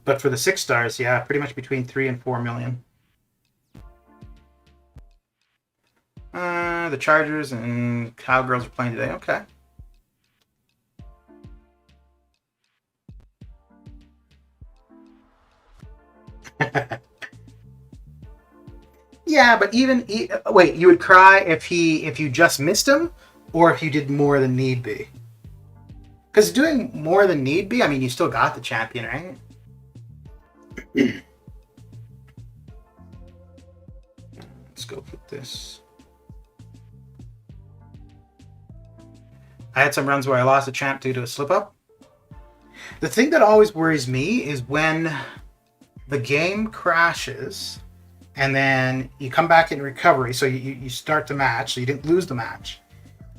S1: But for the 6 stars, yeah, pretty much between 3 and 4 million. The Chargers and Cowgirls are playing today. Okay. Yeah, but wait, you would cry if you just missed him, or if you did more than need be. Because doing more than need be, I mean, you still got the champion, right? Let's go with this. I had some runs where I lost a champ due to a slip up. The thing that always worries me is when the game crashes and then you come back in recovery. So you start the match, so you didn't lose the match.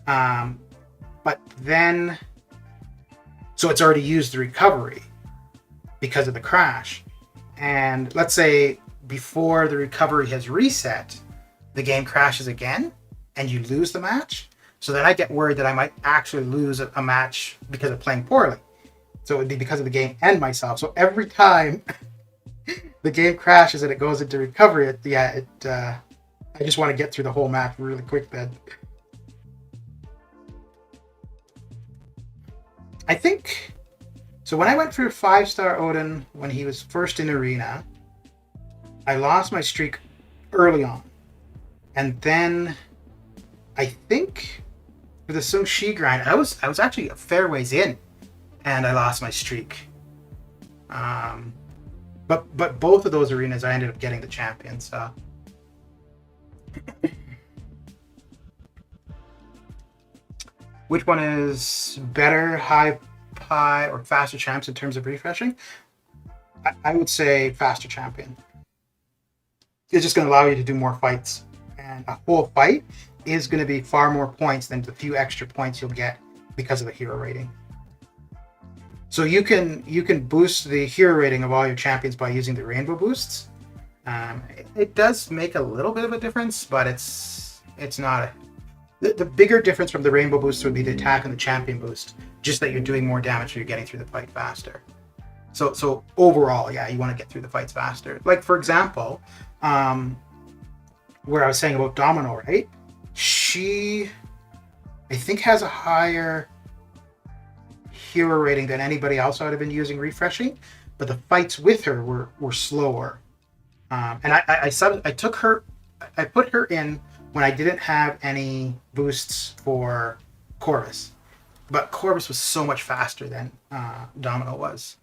S1: But then, so it's already used the recovery because of the crash. And let's say before the recovery has reset, the game crashes again and you lose the match. So then I get worried that I might actually lose a match because of playing poorly. So it would be because of the game and myself. So every time the game crashes and it goes into recovery, I just want to get through the whole match really quick then. I think, so when I went for 5-star Odin when he was first in Arena, I lost my streak early on. And then I think for the Sung Shi grind, I was actually a fair ways in, and I lost my streak. But both of those arenas, I ended up getting the champion. So which one is better, high or faster champs in terms of refreshing? I would say faster champion. It's just going to allow you to do more fights, and a whole fight is going to be far more points than the few extra points you'll get because of the hero rating. So you can boost the hero rating of all your champions by using the rainbow boosts. It does make a little bit of a difference, but it's not the bigger difference from the rainbow boost would be the attack and the champion boost. Just that you're doing more damage, so you're getting through the fight faster. So overall, yeah, you want to get through the fights faster. Like for example, where I was saying about Domino, right? She, I think, has a higher hero rating than anybody else I would have been using refreshing, but the fights with her were slower. And I put her in when I didn't have any boosts for Corvus, but Corvus was so much faster than Domino was.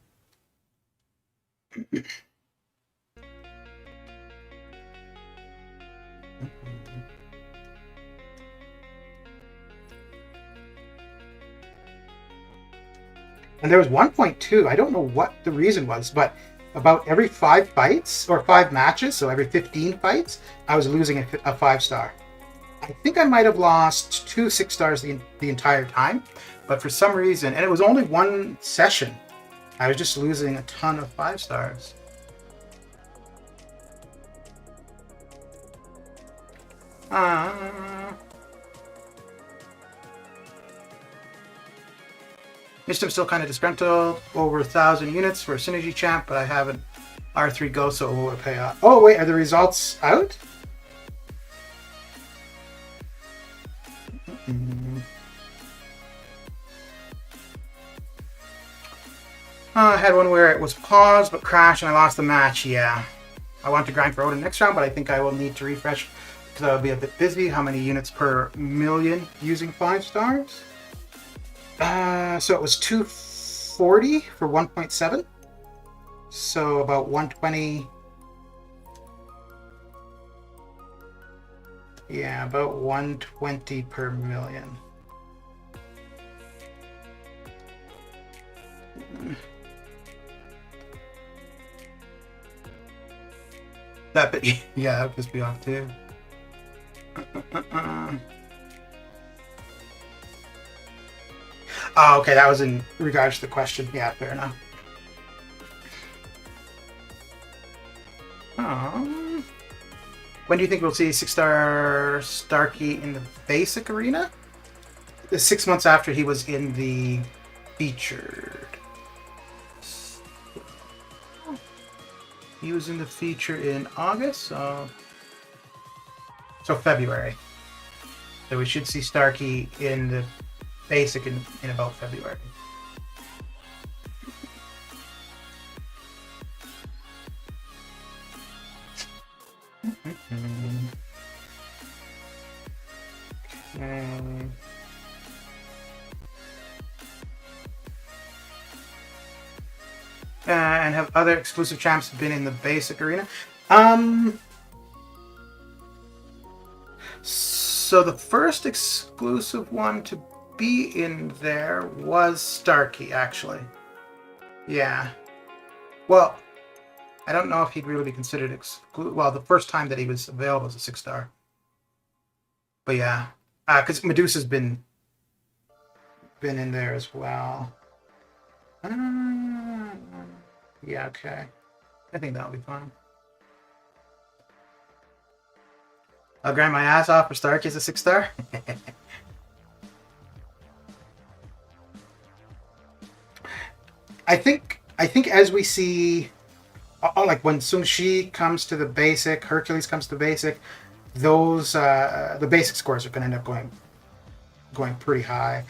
S1: And there was 1.2, I don't know what the reason was, but about every 5 fights or 5 matches, so every 15 fights, I was losing a 5-star. I think I might have lost 2 6-stars the entire time, but for some reason, and it was only one session, I was just losing a ton of 5-stars. I'm still kind of disgruntled. Over 1,000 units for a synergy champ, but I haven't R3 go, so will it pay off? Oh wait, are the results out? I had one where it was paused but crashed and I lost the match. Yeah, I want to grind for Odin next round, but I think I will need to refresh because I will be a bit busy. How many units per million using 5-stars? So it was 240 for 1.7. So about 120. Yeah, about 120 per million. That bit, yeah, that pissed me off too. Oh, okay, that was in regards to the question. Yeah, fair enough. When do you think we'll see 6-star Starkey in the basic arena? 6 months after he was in the featured. He was in the feature in August, so February. So we should see Starkey in the basic in about February. Okay. And have other exclusive champs been in the basic arena? So the first exclusive one to be in there was Starkey, actually. Yeah. Well, I don't know if he'd really be considered exclusive. Well, the first time that he was available as a 6-star. But yeah, because Medusa's been in there as well. Yeah, okay. I think that'll be fun. I'll grind my ass off for Starkey as a 6-star. I think as we see, like when Sung Shi comes to the basic, Hercules comes to the basic, those the basic scores are going to end up going pretty high.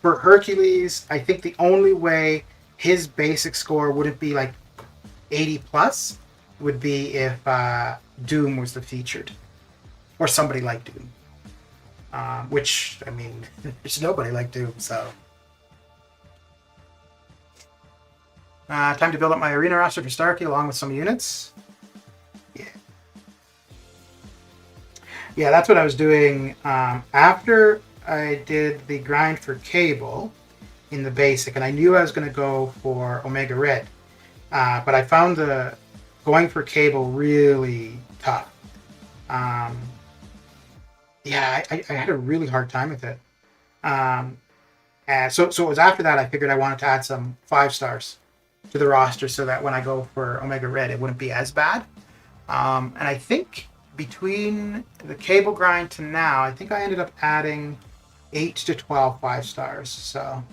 S1: For Hercules, I think the only way his basic score wouldn't be like 80 plus would be if Doom was the featured, or somebody like Doom. Which, I mean, there's nobody like Doom, so. Time to build up my arena roster for Starkey along with some units. Yeah. Yeah, that's what I was doing after I did the grind for Cable in the basic, and I knew I was going to go for Omega Red. But I found the going for Cable really tough. Yeah, I had a really hard time with it. And so it was after that I figured I wanted to add some 5-stars to the roster so that when I go for Omega Red, it wouldn't be as bad. And I think between the Cable grind to now, I think I ended up adding 8 to 12 5-stars. So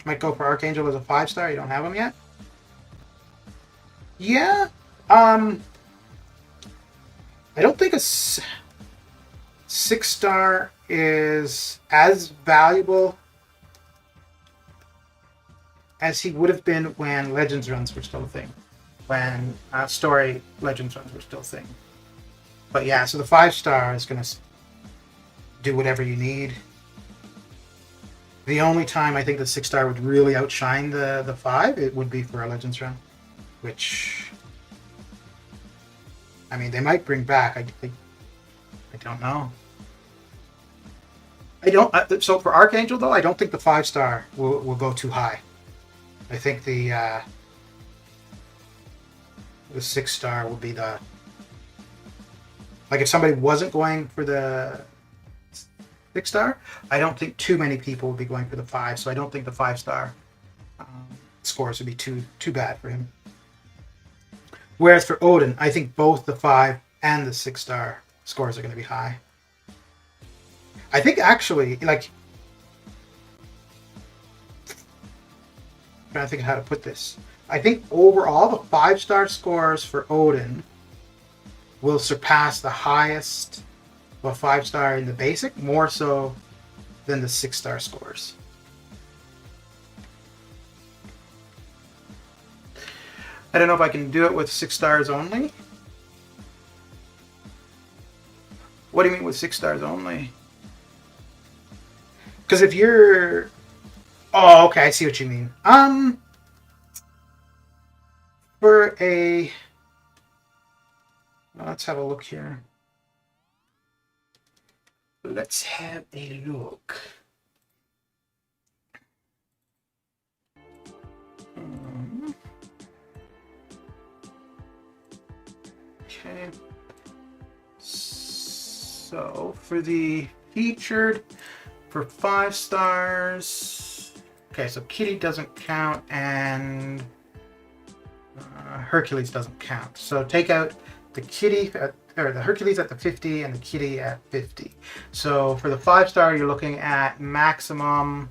S1: might go for Archangel as a 5-star. You don't have him yet? Yeah. I don't think a 6-star is as valuable as he would have been when Legends runs were still a thing. When Story Legends runs were still a thing. But yeah, so the 5-star is going to do whatever you need. The only time I think the 6-star would really outshine the 5, it would be for a Legends run. Which, I mean, they might bring back. I don't know. I don't. So for Archangel, though, I don't think the 5-star will go too high. I think the 6-star will be the, like, if somebody wasn't going for the 6-star, I don't think too many people would be going for the 5. So I don't think the 5-star scores would be too bad for him. Whereas for Odin, I think both the 5 and the 6-star scores are going to be high. I think actually, like, I'm trying to think of how to put this. I think overall the 5-star scores for Odin will surpass the highest of a 5-star in the basic, more so than the 6-star scores. I don't know if I can do it with 6 stars only. What do you mean with 6 stars only? Because if you're... Oh, okay, I see what you mean. For a Let's have a look here. Let's have a look. Okay. So for the featured, for 5 stars, okay, so Kitty doesn't count and Hercules doesn't count. So take out the Kitty or the Hercules at the 50 and the Kitty at 50. So for the 5-star, you're looking at maximum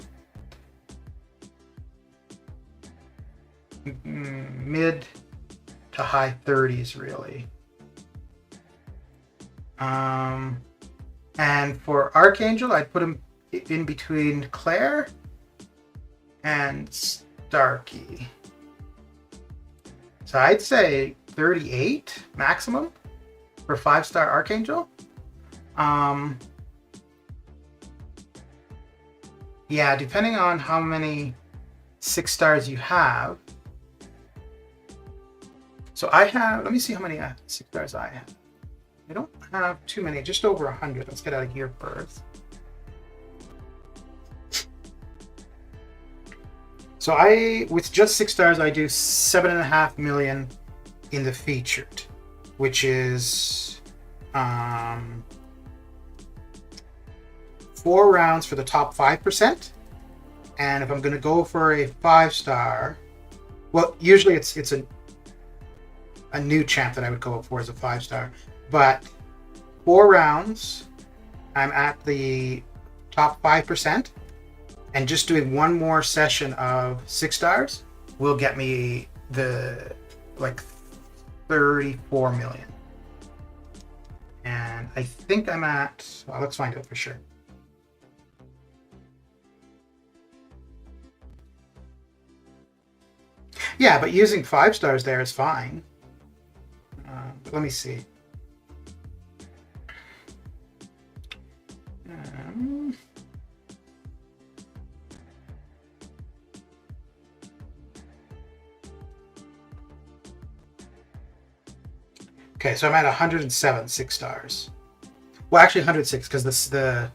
S1: mid to high 30s, really. And for Archangel, I'd put him in between Claire and Starkey. So I'd say 38 maximum for 5-star Archangel. Yeah, depending on how many 6 stars you have. So I have, let me see how many 6 stars I have. I don't have too many, just over 100. Let's get out of here first. So with just 6 stars, I do 7.5 million in the featured, which is 4 rounds for the top 5%. And if I'm going to go for a 5-star, well, usually it's a new champ that I would go for as a 5-star. But 4 rounds, I'm at the top 5%, and just doing one more session of 6 stars will get me the like 34 million. And I think I'm at, well, let's find out for sure. Yeah, but using 5 stars there is fine. But let me see. Okay, so I'm at 107 6 stars. Well, actually 106 because the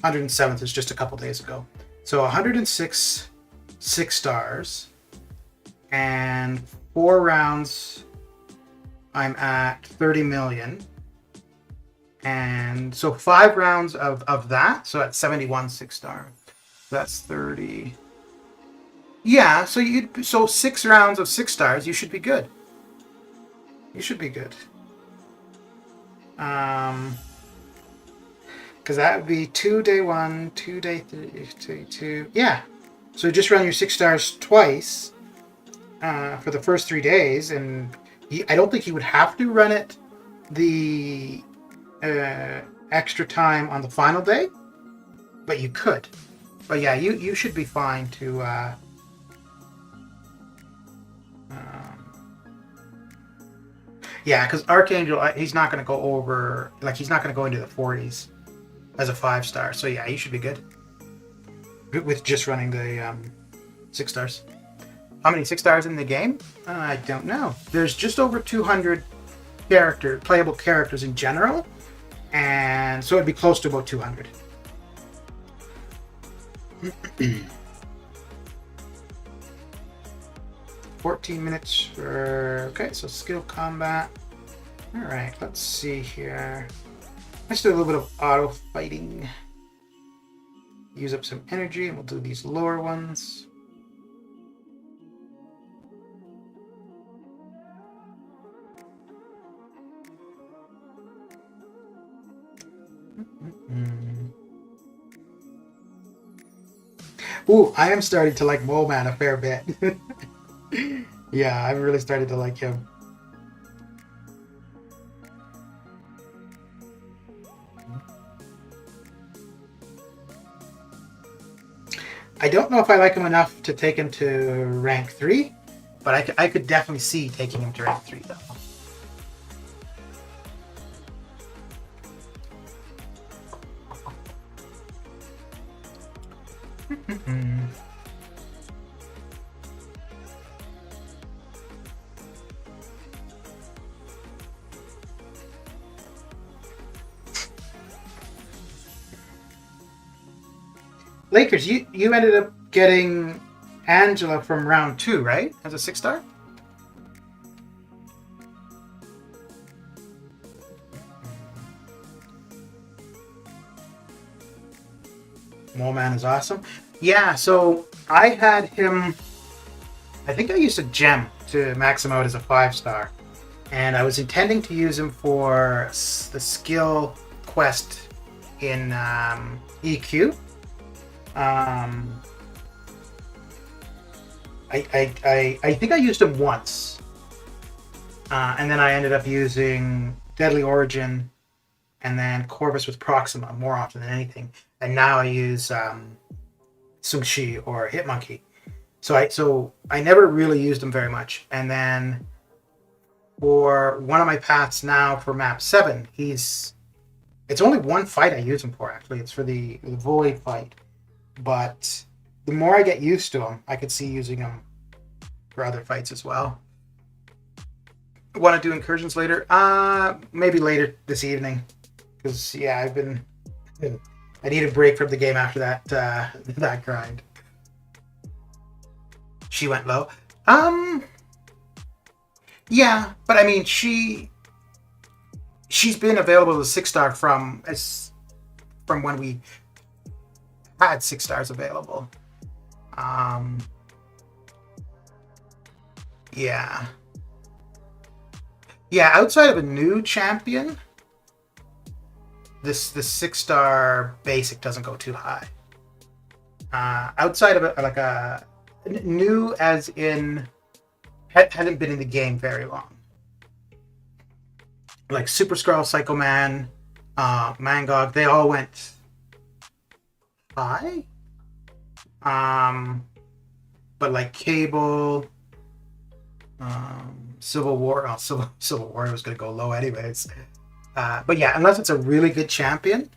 S1: 107th is just a couple days ago. So 106 6 stars, and 4 rounds I'm at 30 million. And so 5 rounds of that, so at 71 6 star. That's 30. Yeah, so 6 rounds of 6 stars, you should be good. You should be good. Because that would be 2 day 1, 2 day 3, 2. Yeah. So just run your 6 stars twice for the first 3 days, and I don't think you would have to run it the extra time on the final day, but you could. But yeah, you should be fine to yeah, because Archangel, he's not going to go over, like, he's not going to go into the 40s as a 5-star. So yeah, you should be good with just running the 6 stars. How many 6 stars in the game? I don't know. There's just over 200 playable characters in general, and so it'd be close to about 200. 14 minutes for, okay, so skill combat. All right, let's see here. Let's do a little bit of auto fighting. Use up some energy, and we'll do these lower ones. Ooh, I am starting to like Mole Man a fair bit. Yeah, I've really started to like him. I don't know if I like him enough to take him to rank 3, but I could definitely see taking him to rank 3 though. Lakers, you ended up getting Angela from round 2, right? As a 6-star? Mole Man is awesome. Yeah, so I had him. I think I used a gem to max him out as a 5-star. And I was intending to use him for the skill quest in EQ. Um, I think I used him once. And then I ended up using Deadly Origin and then Corvus with Proxima more often than anything. And now I use Sung Shi or Hitmonkey. So I never really used them very much. And then for one of my paths now for map 7, it's only one fight I use him for, actually. It's for the Void fight. But the more I get used to him, I could see using him for other fights as well. Want to do incursions later? Maybe later this evening. Because, yeah, I need a break from the game after that grind. She went low. Yeah, but I mean, she's been available as 6-star from when we had 6 stars available. Yeah. Yeah, outside of a new champion, this 6-star basic doesn't go too high. Outside of a new, as in hadn't been in the game very long, like Super Skrull, Psycho Man, Mangog, they all went high. But like Cable, Civil War, Civil War was going to go low anyways. But yeah, unless it's a really good champion,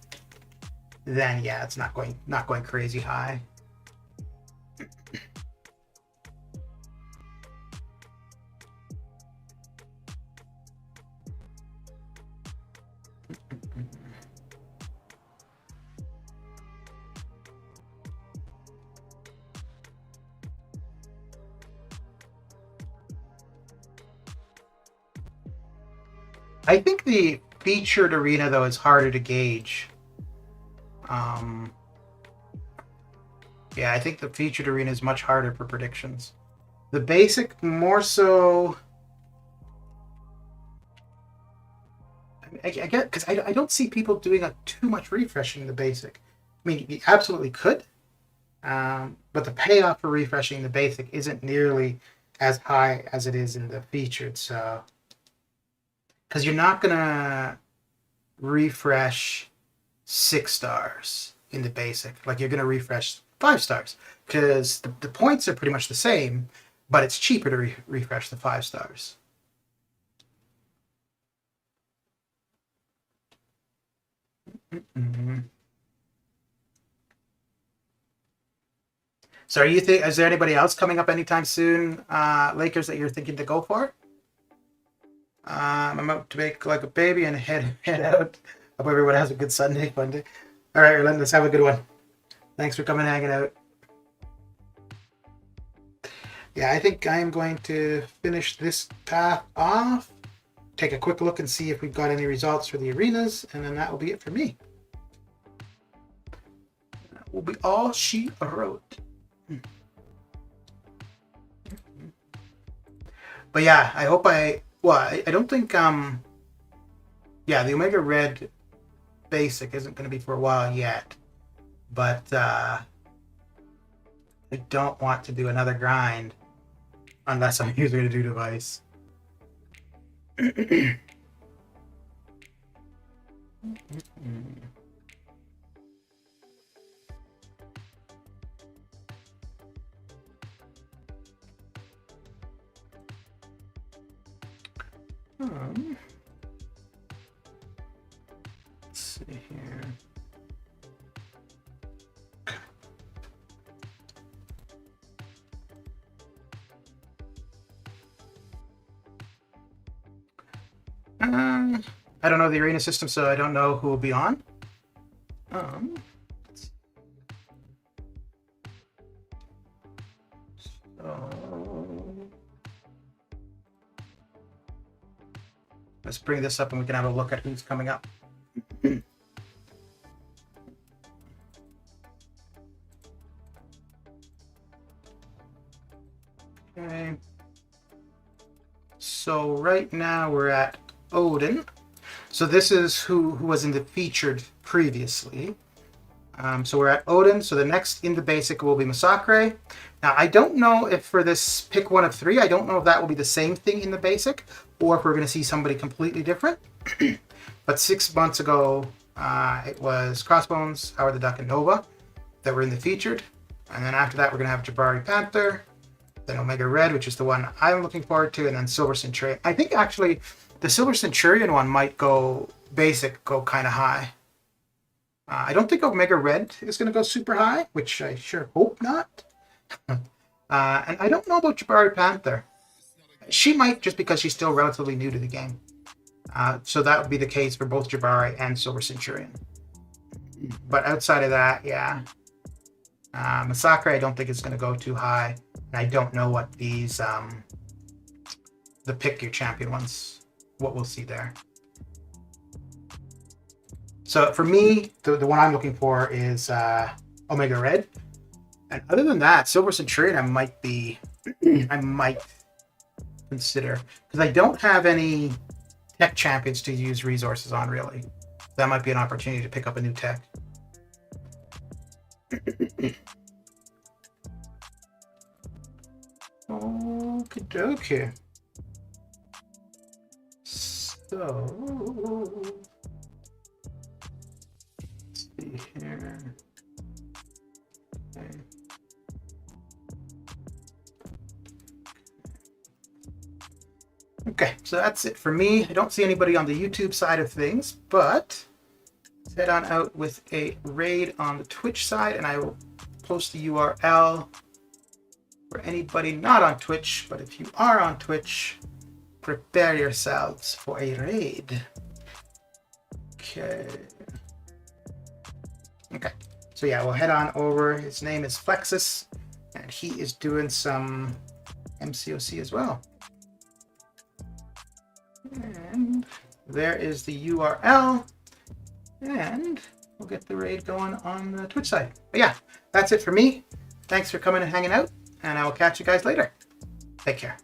S1: then yeah, it's not going crazy high. I think the featured arena, though, is harder to gauge. Yeah, I think the featured arena is much harder for predictions. The basic, more so. I get, because I don't see people doing too much refreshing the basic. I mean, you absolutely could, but the payoff for refreshing the basic isn't nearly as high as it is in the featured. So, because you're not gonna refresh 6 stars in the basic, like you're gonna refresh 5 stars, because the points are pretty much the same, but it's cheaper to refresh the 5 stars. Mm-hmm. So, is there anybody else coming up anytime soon, Lakers, that you're thinking to go for? I'm about to make like a baby and head out. Hope everyone has a good Sunday, fun day. All right, Erlen, let's have a good one. Thanks for coming and hanging out. Yeah, I think I am going to finish this path off, take a quick look and see if we've got any results for the arenas, and then that will be it for me. That will be all she wrote. But yeah, I hope I don't think yeah, the Omega Red basic isn't going to be for a while yet, but I don't want to do another grind unless I'm using a new device. Let's see here. I don't know the arena system, so I don't know who will be on. Let's bring this up and we can have a look at who's coming up. Okay. So right now we're at Odin. So this is who was in the featured previously. So we're at Odin. So the next in the basic will be Masacre. Now I don't know if for this pick one of three, I don't know if that will be the same thing in the basic or if we're going to see somebody completely different. But 6 months ago, it was Crossbones, Howard the Duck, and Nova that were in the featured. And then after that, we're going to have Jabari Panther, then Omega Red, which is the one I'm looking forward to, and then Silver Centurion. I think actually the Silver Centurion one might go basic, go kind of high. I don't think Omega Red is going to go super high, which I sure hope not. And I don't know about Jabari Panther. She might, just because she's still relatively new to the game. So that would be the case for both Jabari and Silver Centurion. But outside of that, yeah. Masacre, I don't think it's going to go too high. And I don't know what these, the pick your champion ones, what we'll see there. So for me, the one I'm looking for is Omega Red. And other than that, Silver Centurion, I might consider. Because I don't have any tech champions to use resources on, really. That might be an opportunity to pick up a new tech. Okay. So let's see here. Okay. Okay, so that's it for me. I don't see anybody on the YouTube side of things, but let's head on out with a raid on the Twitch side, and I will post the URL for anybody not on Twitch. But if you are on Twitch, prepare yourselves for a raid. Okay. So yeah, we'll head on over. His name is Flexus, and he is doing some MCOC as well. And there is the URL, and we'll get the raid going on the Twitch side. But yeah, that's it for me. Thanks for coming and hanging out, and I will catch you guys later. Take care.